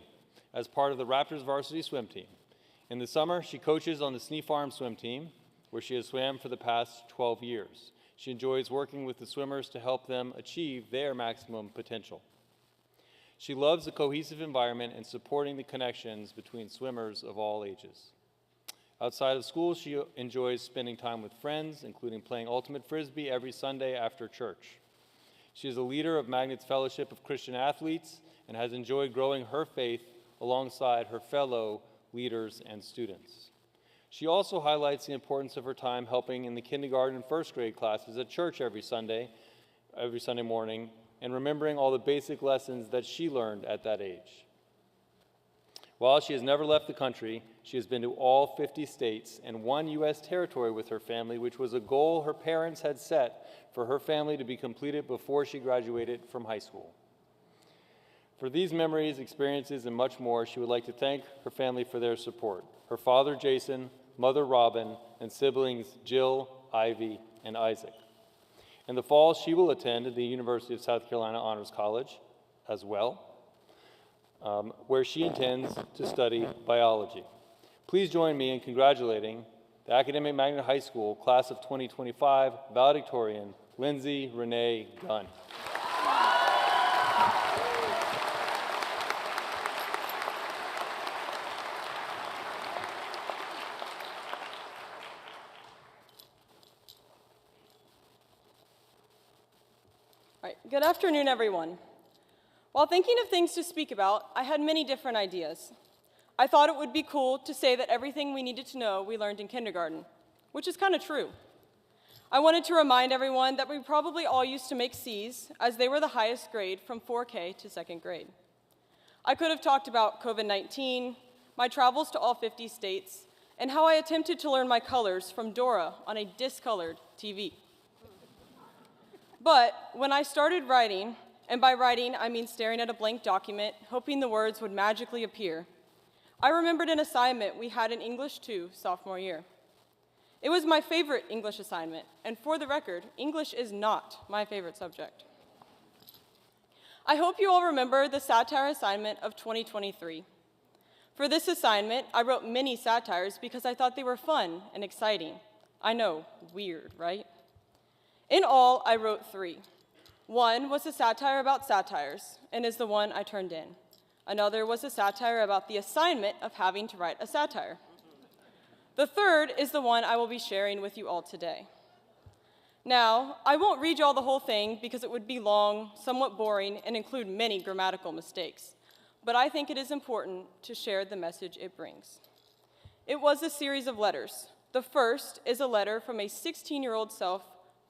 as part of the Raptors varsity swim team. In the summer, she coaches on the Snee Farm swim team, where she has swam for the past 12 years. She enjoys working with the swimmers to help them achieve their maximum potential. She loves the cohesive environment and supporting the connections between swimmers of all ages. Outside of school, she enjoys spending time with friends, including playing ultimate frisbee every Sunday after church. She is a leader of Magnet's Fellowship of Christian Athletes and has enjoyed growing her faith alongside her fellow leaders and students. She also highlights the importance of her time helping in the kindergarten and first grade classes at church every Sunday morning, and remembering all the basic lessons that she learned at that age. While she has never left the country, she has been to all 50 states and 1 U.S. territory with her family, which was a goal her parents had set for her family to be completed before she graduated from high school. For these memories, experiences, and much more, she would like to thank her family for their support. Her father, Jason, mother, Robin, and siblings, Jill, Ivy, and Isaac. In the fall, she will attend the University of South Carolina Honors College as well, where she intends to study biology. Please join me in congratulating the Academic Magnet High School Class of 2025 valedictorian, Lindsay Renee Gunn. Good afternoon, everyone. While thinking of things to speak about, I had many different ideas. I thought it would be cool to say that everything we needed to know we learned in kindergarten, which is kind of true. I wanted to remind everyone that we probably all used to make C's, as they were the highest grade from 4K to 2nd grade. I could have talked about COVID-19, my travels to all 50 states, and how I attempted to learn my colors from Dora on a discolored TV. But when I started writing, and by writing I mean staring at a blank document, hoping the words would magically appear, I remembered an assignment we had in English 2 sophomore year. It was my favorite English assignment, and for the record, English is not my favorite subject. I hope you all remember the satire assignment of 2023. For this assignment, I wrote many satires because I thought they were fun and exciting. I know, weird, right? In all, I wrote 3. One was a satire about satires, and is the one I turned in. Another was a satire about the assignment of having to write a satire. The third is the one I will be sharing with you all today. Now, I won't read you all the whole thing because it would be long, somewhat boring, and include many grammatical mistakes, but I think it is important to share the message it brings. It was a series of letters. The first is a letter from a 16-year-old self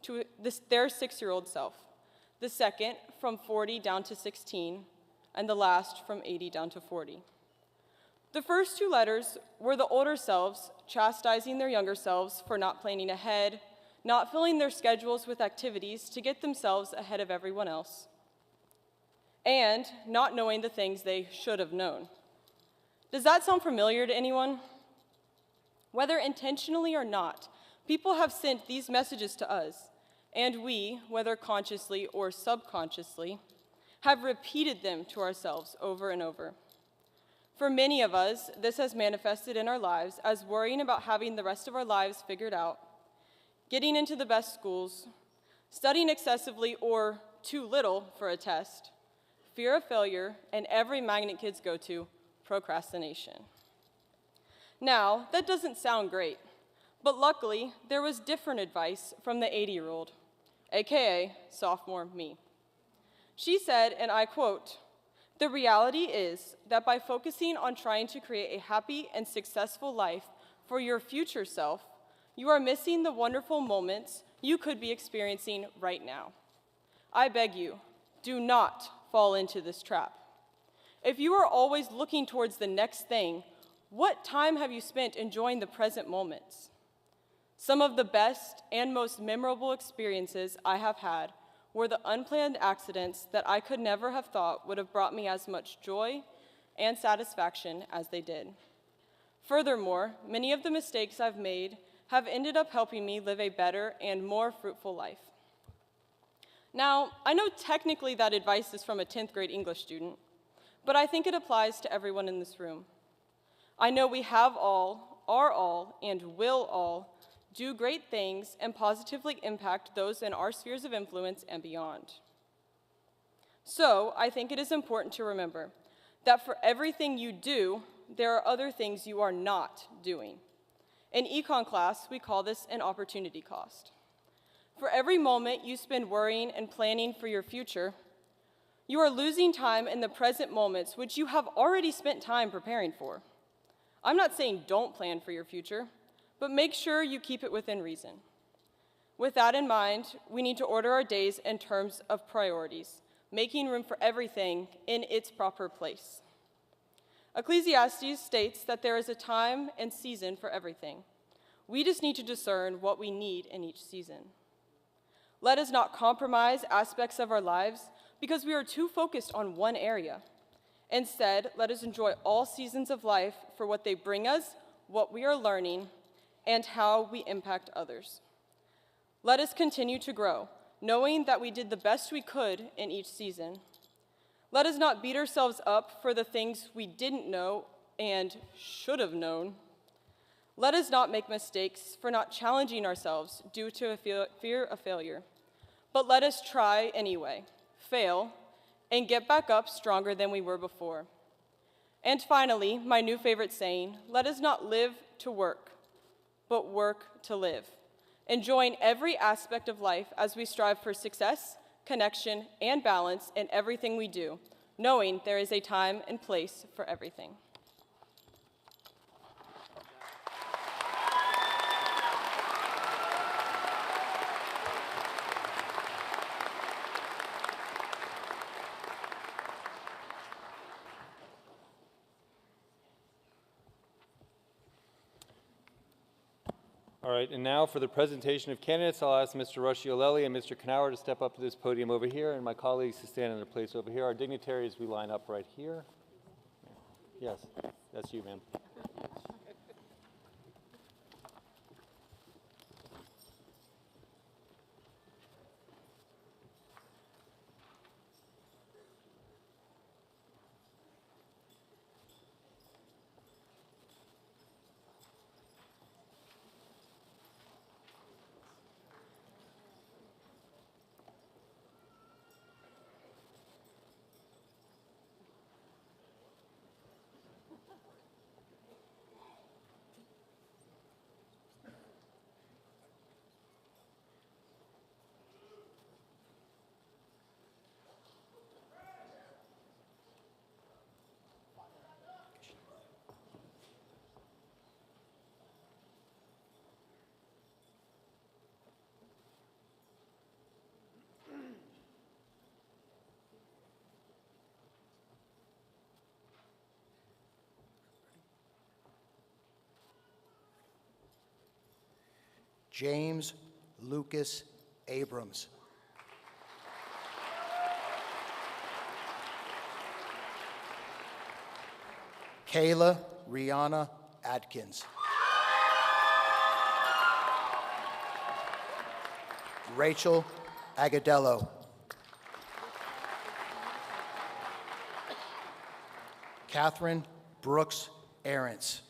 to their 6-year-old self. The second from 40 down to 16, and the last from 80 down to 40. The first 2 letters were the older selves chastising their younger selves for not planning ahead, not filling their schedules with activities to get themselves ahead of everyone else, and not knowing the things they should have known. Does that sound familiar to anyone? Whether intentionally or not, people have sent these messages to us, and we, whether consciously or subconsciously, have repeated them to ourselves over and over. For many of us, this has manifested in our lives as worrying about having the rest of our lives figured out, getting into the best schools, studying excessively or too little for a test, fear of failure, and every magnet kids go to, procrastination. Now, that doesn't sound great, but luckily, there was different advice from the 80-year-old, AKA sophomore me. She said, and I quote, "The reality is that by focusing on trying to create a happy and successful life for your future self, you are missing the wonderful moments you could be experiencing right now. I beg you, do not fall into this trap. If you are always looking towards the next thing, what time have you spent enjoying the present moments? Some of the best and most memorable experiences I have had were the unplanned accidents that I could never have thought would have brought me as much joy, and satisfaction as they did. Furthermore, many of the mistakes I've made have ended up helping me live a better and more fruitful life. Now, I know technically that advice is from a 10th grade English student, but I think it applies to everyone in this room. I know we have all, are all, and will all do great things and positively impact those in our spheres of influence and beyond. So, I think it is important to remember that for everything you do, there are other things you are not doing. In econ class, we call this an opportunity cost. For every moment you spend worrying and planning for your future, you are losing time in the present moments which you have already spent time preparing for. I'm not saying don't plan for your future, but make sure you keep it within reason. With that in mind, we need to order our days in terms of priorities, making room for everything in its proper place. Ecclesiastes states that there is a time and season for everything. We just need to discern what we need in each season. Let us not compromise aspects of our lives because we are too focused on one area. Instead, let us enjoy all seasons of life for what they bring us, what we are learning, and how we impact others. Let us continue to grow, knowing that we did the best we could in each season. Let us not beat ourselves up for the things we didn't know and should have known. Let us not make mistakes for not challenging ourselves due to a fear of failure. But let us try anyway, fail, and get back up stronger than we were before. And finally, my new favorite saying, let us not live to work, but work to live, enjoying every aspect of life as we strive for success, connection, and balance in everything we do, knowing there is a time and place for everything. All right, and now for the presentation of candidates, I'll ask Mr. Rusciolelli and Mr. Knauer to step up to this podium over here, and my colleagues to stand in their place over here. Our dignitaries, we line up right here. Yes, that's you, ma'am. James Lucas Abrams. Kayla Rihanna Adkins. Rachel Agadello. Catherine Brooks Arentz.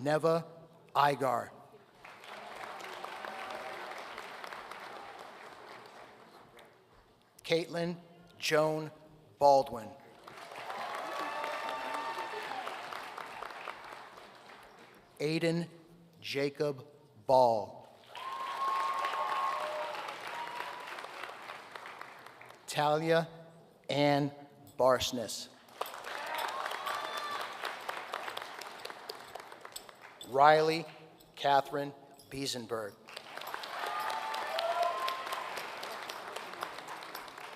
Neva Igar. Caitlin Joan Baldwin. Aiden Jacob Ball. Talia Ann Barsness. Riley Catherine Biesenberg.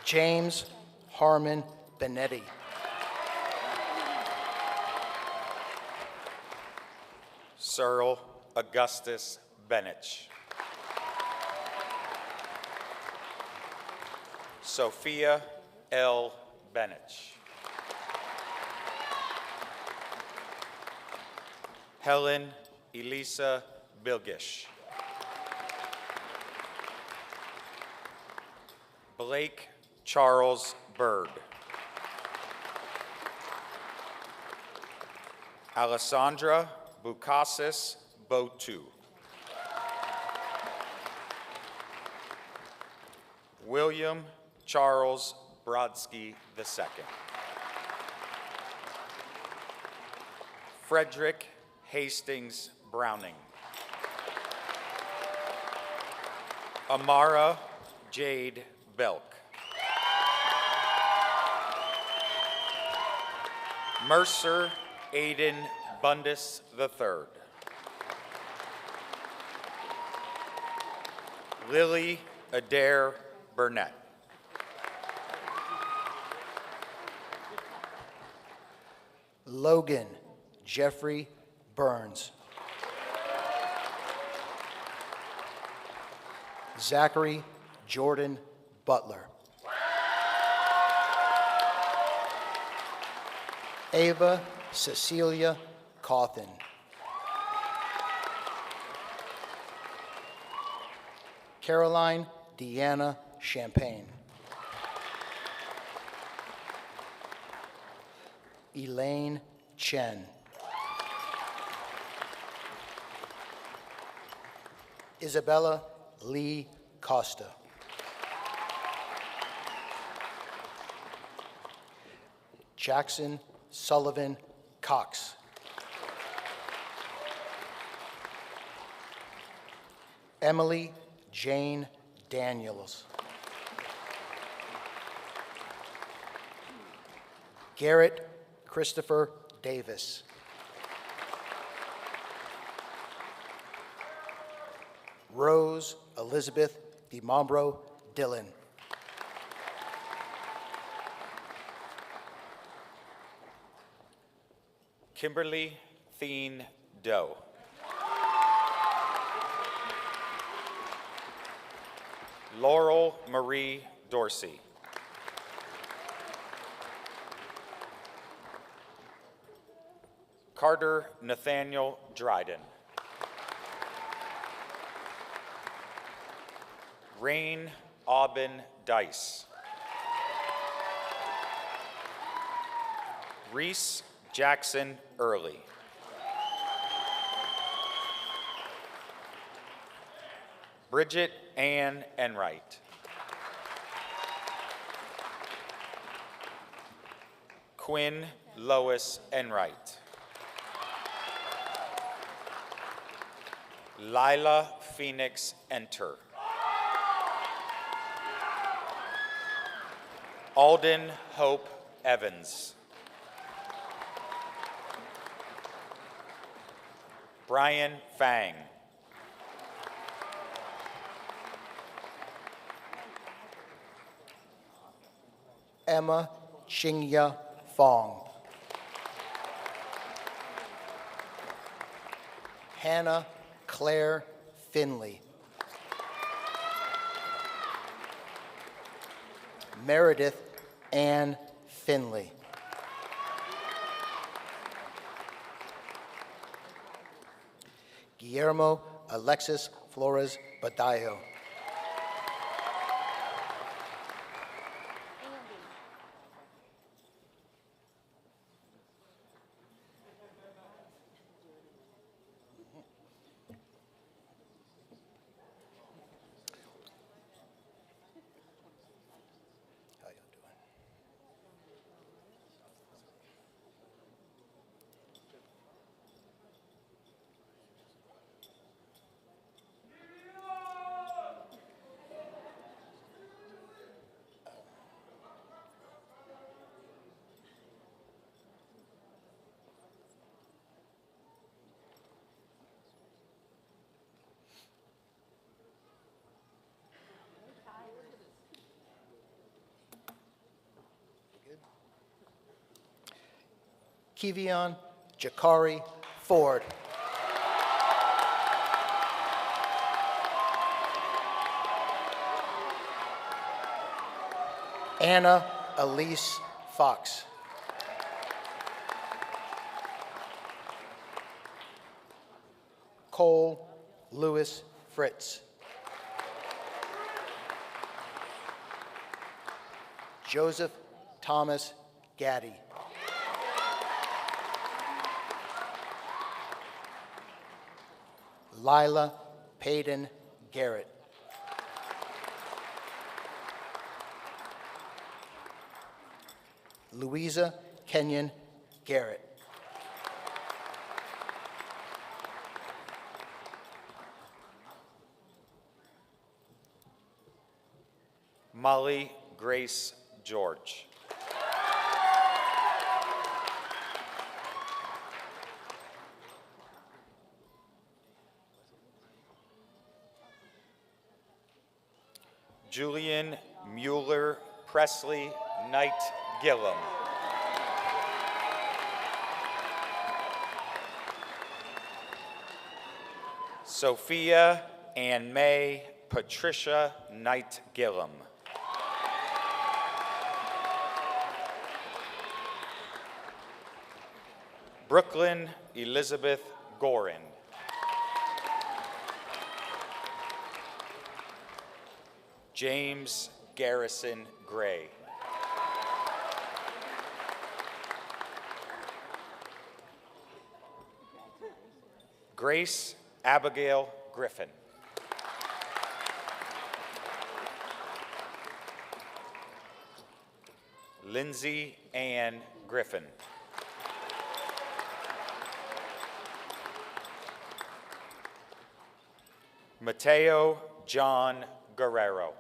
James Harmon Benetti. Cyril Augustus Benich. Sophia L. Benich. Helen Elisa Bilgish. Blake Charles Bird. Alessandra Bukasis Botu. William Charles Brodsky II. Frederick Hastings Browning. Amara Jade Belk. Mercer Aiden Bundis III. Lily Adair Burnett. Logan Jeffrey Burns. Zachary Jordan Butler. Ava Cecilia Cawthon. Caroline Deanna Champagne. Elaine Chen. Isabella Lee Costa. Jackson Sullivan Cox. Emily Jane Daniels. Garrett Christopher Davis. Rose Elizabeth DiMambro Dillon. Kimberly Thien Doe. Laurel Marie Dorsey. Carter Nathaniel Dryden. Rain Aubin Dice. Reese Jackson Early. Bridget Ann Enright. Quinn Lois Enright. Lila Phoenix Enter. Alden Hope Evans. Brian Fang. Emma Chingya Fong. Hannah Claire Finley. Meredith Ann Finley. Guillermo Alexis Flores Badallo. How y'all doing? Kevion Jakari Ford. Anna Elise Fox. Cole Lewis Fritz. Joseph Thomas Gaddy. Lila Payton Garrett. Louisa Kenyon Garrett. Molly Grace George. Julian Mueller Presley Knight Gillum. Sophia Ann May Patricia Knight Gillum. Brooklyn Elizabeth Gorin. James Garrison Gray. Grace Abigail Griffin. Lindsay Ann Griffin. Mateo John Guerrero.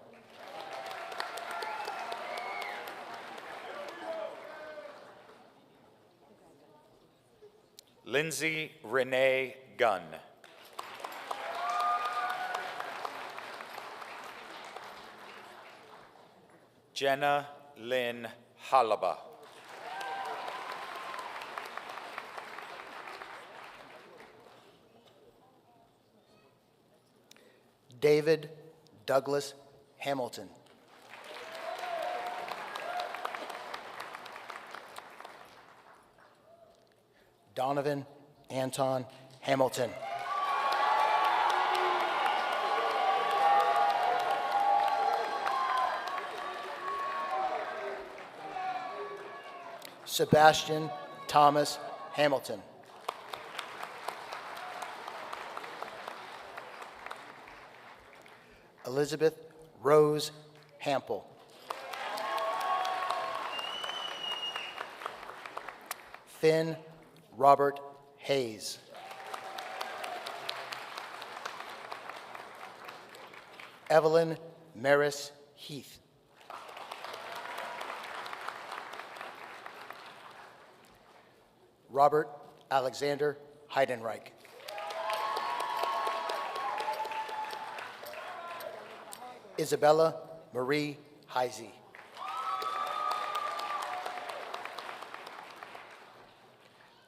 Lindsay Renee Gunn. Jenna Lynn Halaba. David Douglas Hamilton. Donovan Anton Hamilton. Sebastian Thomas Hamilton. Elizabeth Rose Hample. Finn Robert Hayes. Evelyn Maris Heath. Robert Alexander Heidenreich. Isabella Marie Heisey.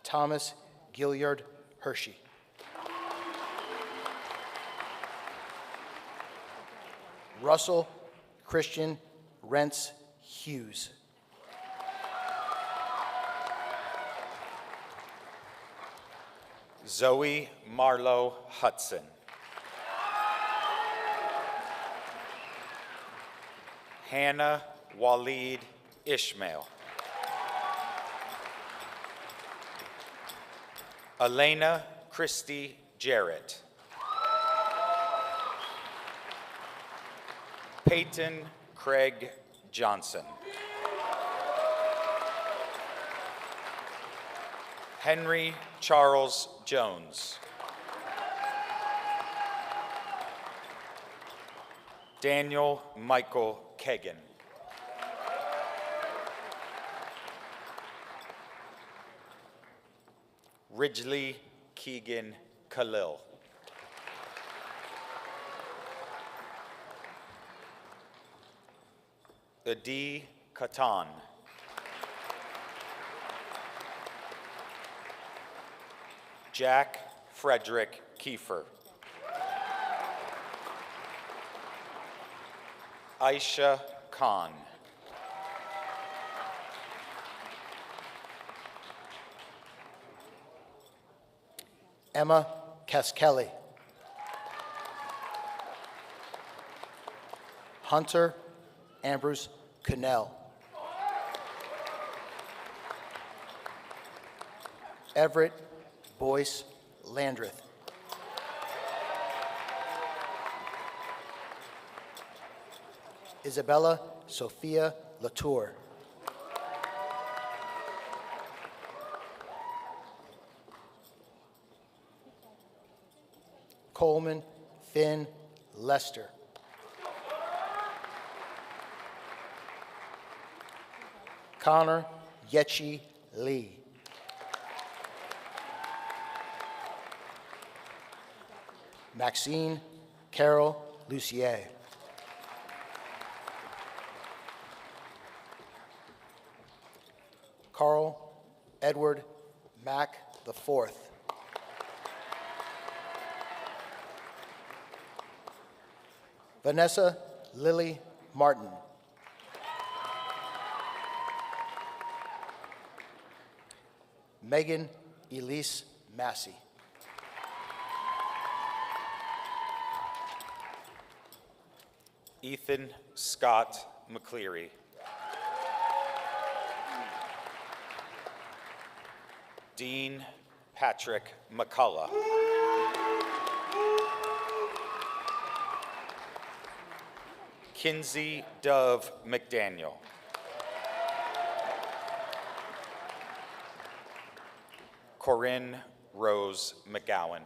Thomas Gilliard Hershey. Russell Christian Rentz Hughes. Zoe Marlowe Hudson. Hannah Waleed Ishmael. Elena Christie Jarrett. Peyton Craig Johnson. Henry Charles Jones. Daniel Michael Kagan. Ridgely Keegan Khalil. Adi Katan. Jack Frederick Kiefer. Aisha Khan. Emma Kaskeli. Hunter Ambrose Cannell. Everett Boyce Landreth. Isabella Sophia Latour. Coleman Finn Lester. Connor Yechi Lee. Maxine Carol Lucier. Carl Edward Mack IV. Vanessa Lily Martin. Megan Elise Massey. Ethan Scott McCleary. Dean Patrick McCullough. Kinsey Dove McDaniel. Corinne Rose McGowan.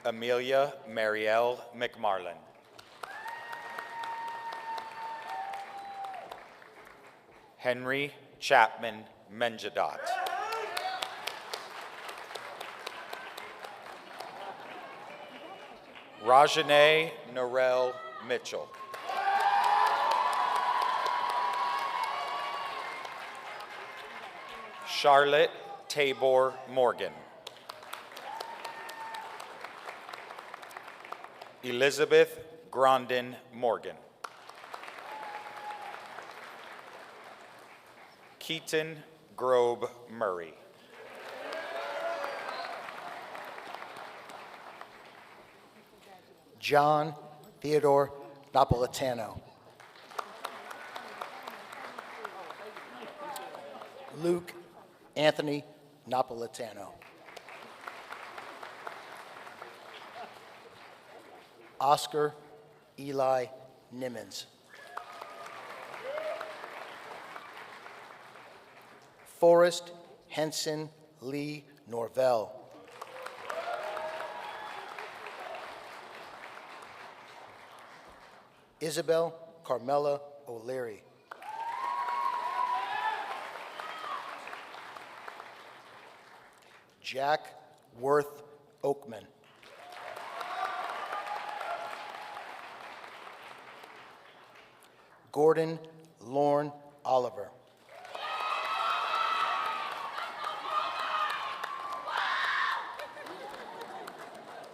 Amelia Marielle McMarlin. Henry Chapman Menjadot. Rajane Norel Mitchell. Charlotte Tabor Morgan. Elizabeth Grondin Morgan. Keaton Grobe Murray. John Theodore Napolitano. Luke Anthony Napolitano. Oscar Eli Nimmons. Forrest Henson Lee Norvell. Isabel Carmela O'Leary. Jack Worth Oakman. Gordon Lorne Oliver.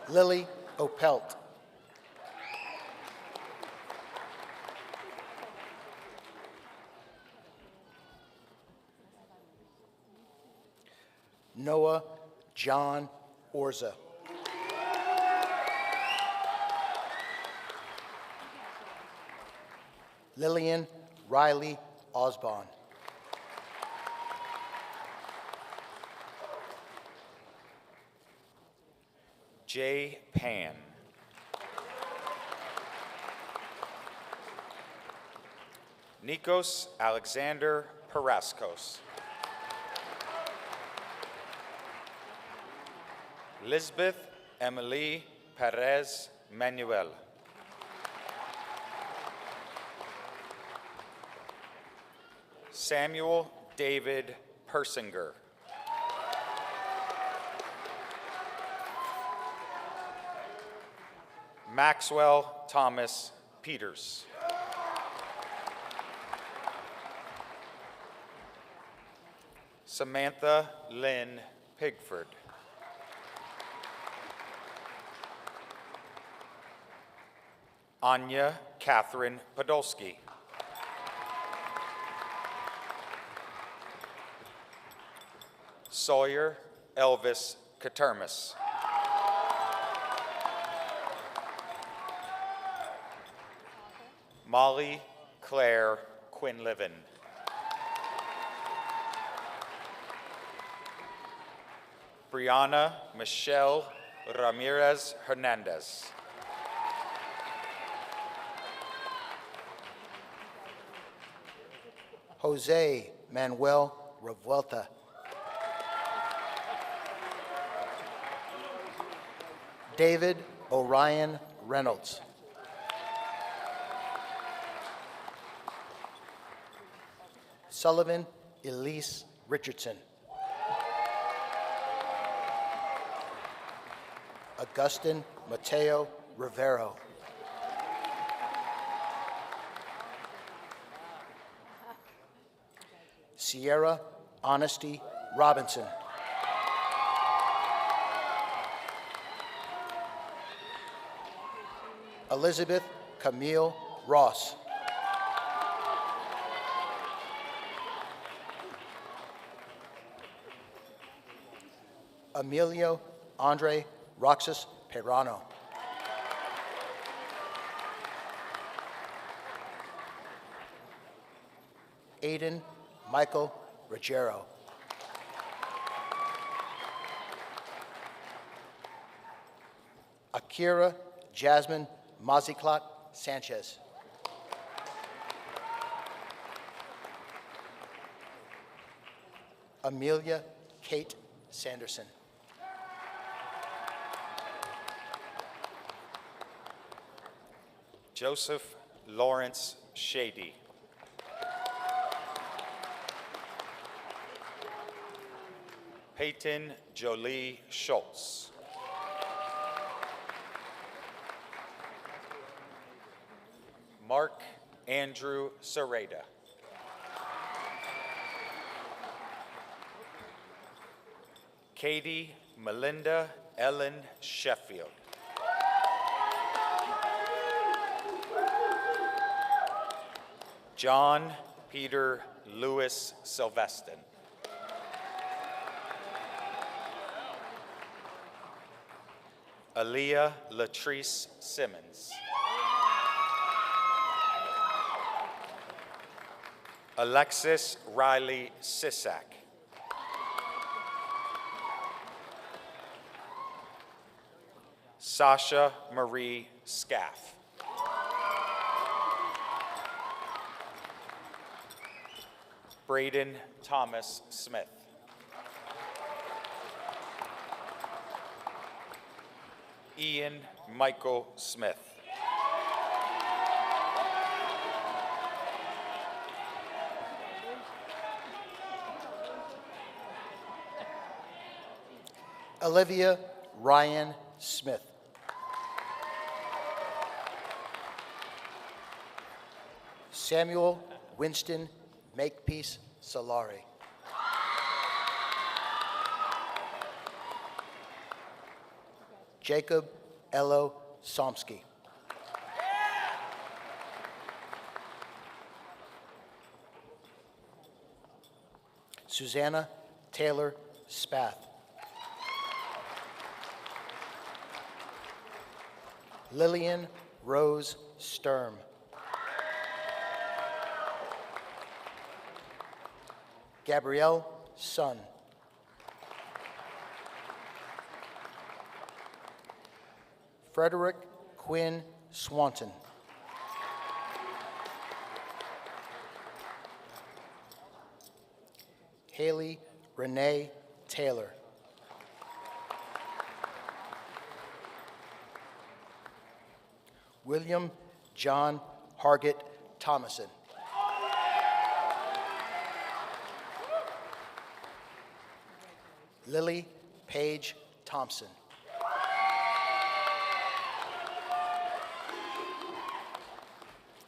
Lily Opelt. Noah John Orza. Lillian Riley Osborne. Jay Pan. Nikos Alexander Paraskos. Lisbeth Emily Perez Manuel. Samuel David Persinger. Maxwell Thomas Peters. Samantha Lynn Pigford. Anya Catherine Podolsky. Sawyer Elvis Katermis. Molly Claire Quinlivan. Brianna Michelle Ramirez Hernandez. Jose Manuel Revuelta. David Orion Reynolds. Sullivan Elise Richardson. Augustin Mateo Rivero. Sierra Honesty Robinson. Elizabeth Camille Ross. Emilio Andre Roxas Perrano. Aiden Michael Ruggiero. Akira Jasmine Maziclat Sanchez. Amelia Kate Sanderson. Joseph Lawrence Shady. Peyton Jolie Schultz. Mark Andrew Sereda. Katie Melinda Ellen Sheffield. John Peter Lewis Sylveston. Aaliyah Latrice Simmons. Alexis Riley Sisak. Sasha Marie Scaff. Braden Thomas Smith. Ian Michael Smith. Olivia Ryan Smith. Samuel Winston Makepeace Solari. Jacob Elo Somsky. Susanna Taylor Spath. Lillian Rose Sturm. Gabrielle Sun. Frederick Quinn Swanton. Haley Renee Taylor. William John Hargett Thomason. Lily Paige Thompson.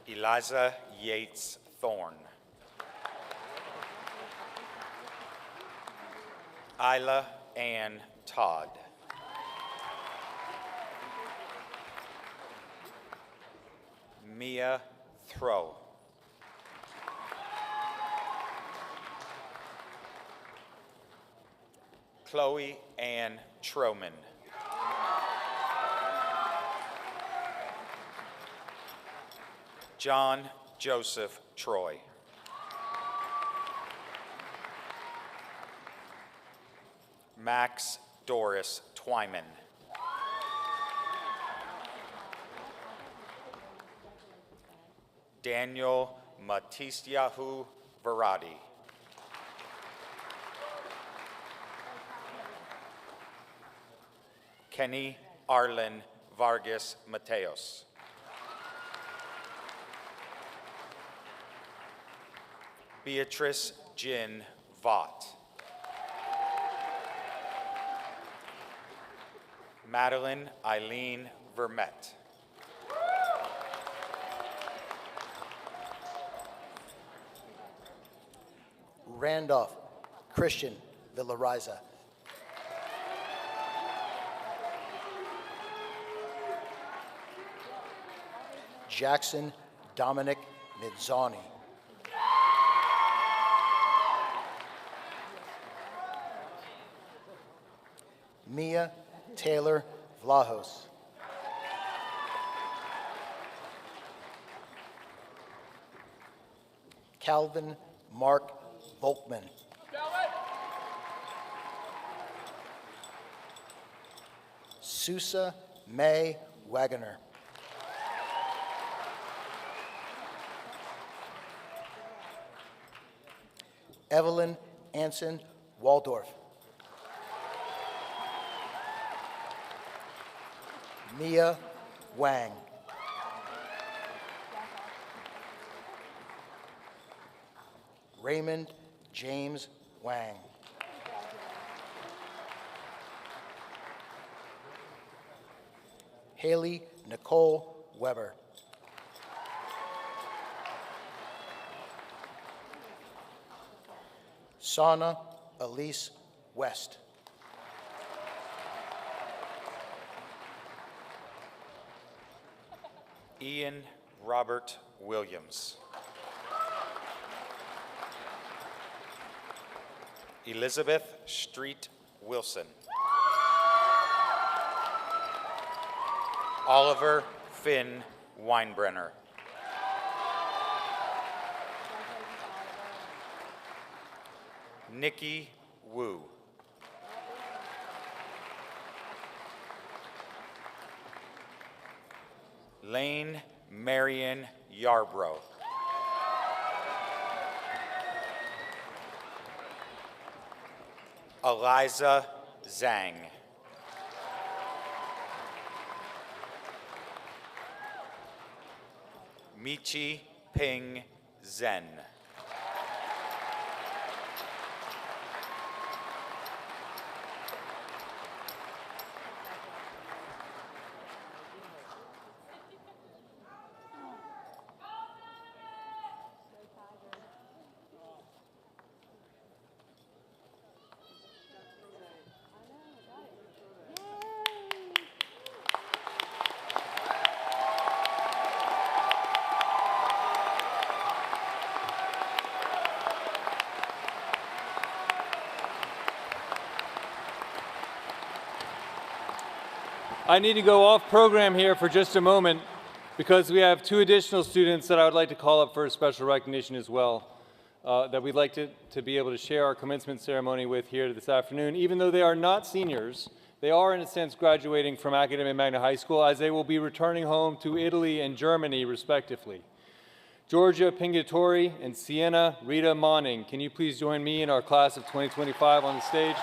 Eliza Yates Thorne. Isla Ann Todd. Mia Throw. Chloe Ann Troman. John Joseph Troy. Max Doris Twyman. Daniel Matisyahu Varadi. Kenny Arlen Vargas Mateos. Beatrice Jin Vaught. Madeline Eileen Vermette. Randolph Christian Villariza. Jackson Dominic Midzani. Mia Taylor Vlahos. Calvin Mark Volkman. Susa May Wagoner. Evelyn Anson Waldorf. Mia Wang. Raymond James Wang. Haley Nicole Weber. Sana Elise West. Ian Robert Williams. Elizabeth Street Wilson. Oliver Finn Weinbrenner. Nikki Wu. Lane Marion Yarbrough. Eliza Zhang. Michi Ping Zhen. I need to go off program here for just a moment because we have two additional students that I would like to call up for a special recognition as well, that we'd like to be able to share our commencement ceremony with here this afternoon. Even though they are not seniors, they are in a sense graduating from Academy Magna High School as they will be returning home to Italy and Germany respectively. Georgia Pingatori and Sienna Rita Monning, can you please join me in our class of 2025 on the stage?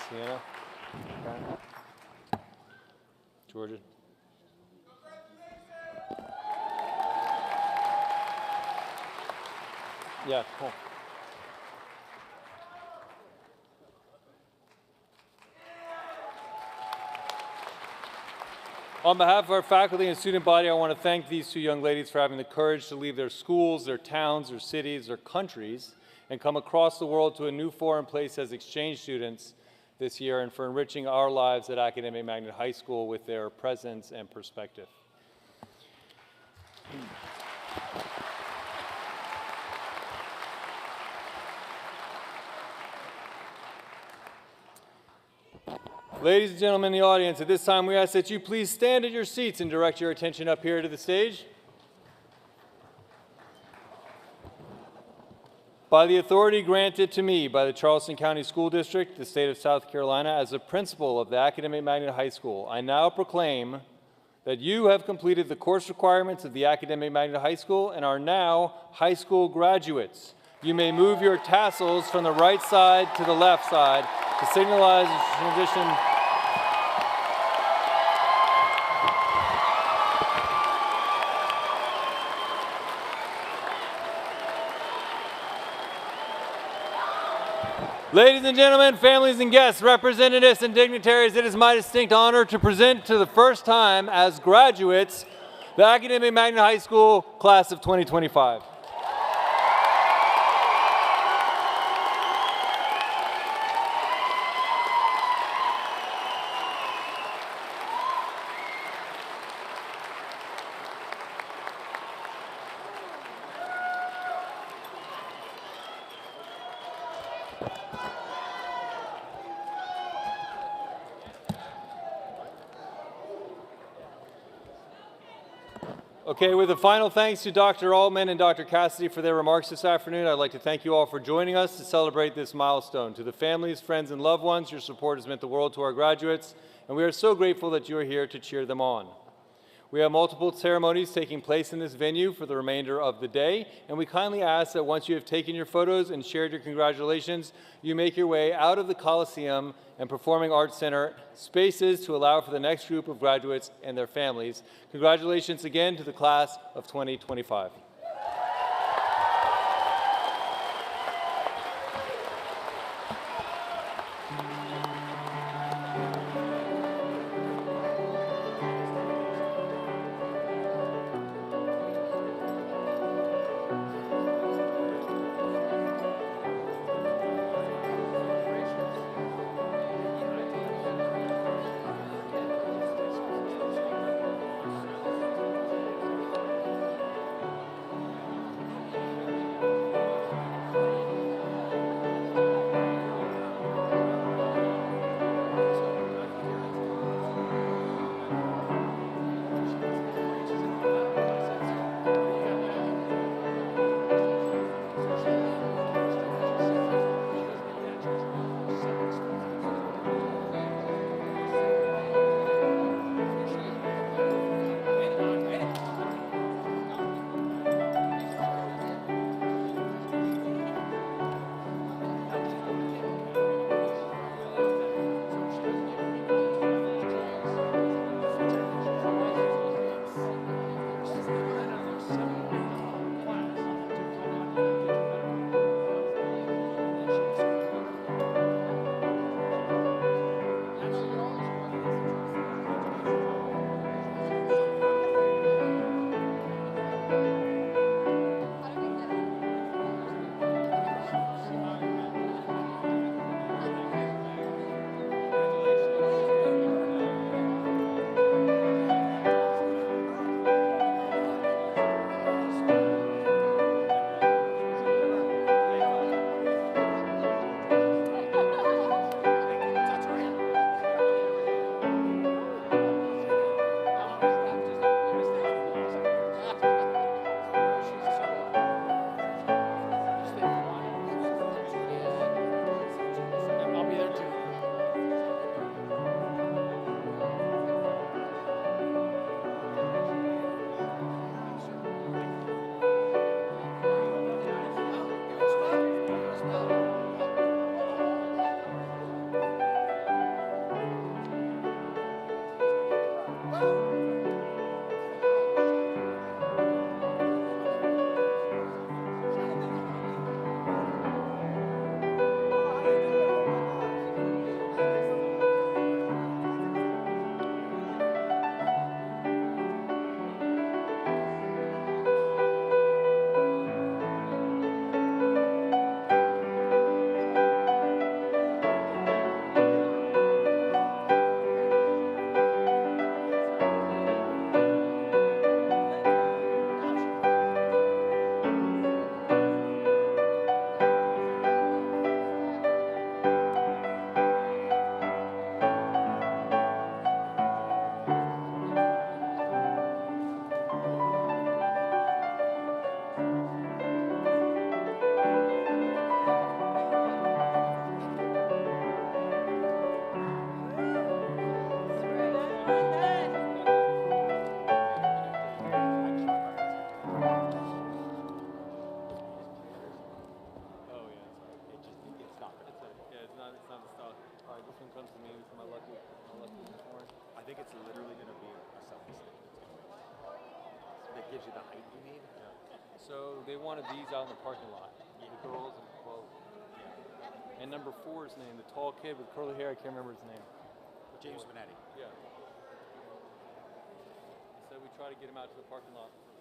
Sienna, Georgia. Yeah, cool. On behalf of our faculty and student body, I want to thank these two young ladies for having the courage to leave their schools, their towns, their cities, their countries, and come across the world to a new foreign place as exchange students this year, and for enriching our lives at Academy Magnet High School with their presence and perspective. Ladies and gentlemen in the audience, at this time we ask that you please stand at your seats and direct your attention up here to the stage. By the authority granted to me by the Charleston County School District, the state of South Carolina, as a principal of the Academic Magnet High School, I now proclaim that you have completed the course requirements of the Academic Magnet High School and are now high school graduates. You may move your tassels from the right side to the left side to signalize the transition. Ladies and gentlemen, families and guests, representatives and dignitaries, it is my distinct honor to present to the first time as graduates the Academic Magnet High School class of 2025. Okay, with a final thanks to Dr. Altman and Dr. Cassidy for their remarks this afternoon, I'd like to thank you all for joining us to celebrate this milestone. To the families, friends, and loved ones, your support has meant the world to our graduates, and we are so grateful that you are here to cheer them on. We have multiple ceremonies taking place in this venue for the remainder of the day, and we kindly ask that once you have taken your photos and shared your congratulations, you make your way out of the Coliseum and Performing Arts Center spaces to allow for the next group of graduates and their families. Congratulations again to the class of 2025. think it's literally going to be a selfie stick that gives you the height you need. So they wanted these out in the parking lot. The girls and 12. Yeah. And number 4's name, the tall kid with curly hair, I can't remember his name. James Benetti. Yeah. So we try to get him out to the parking lot for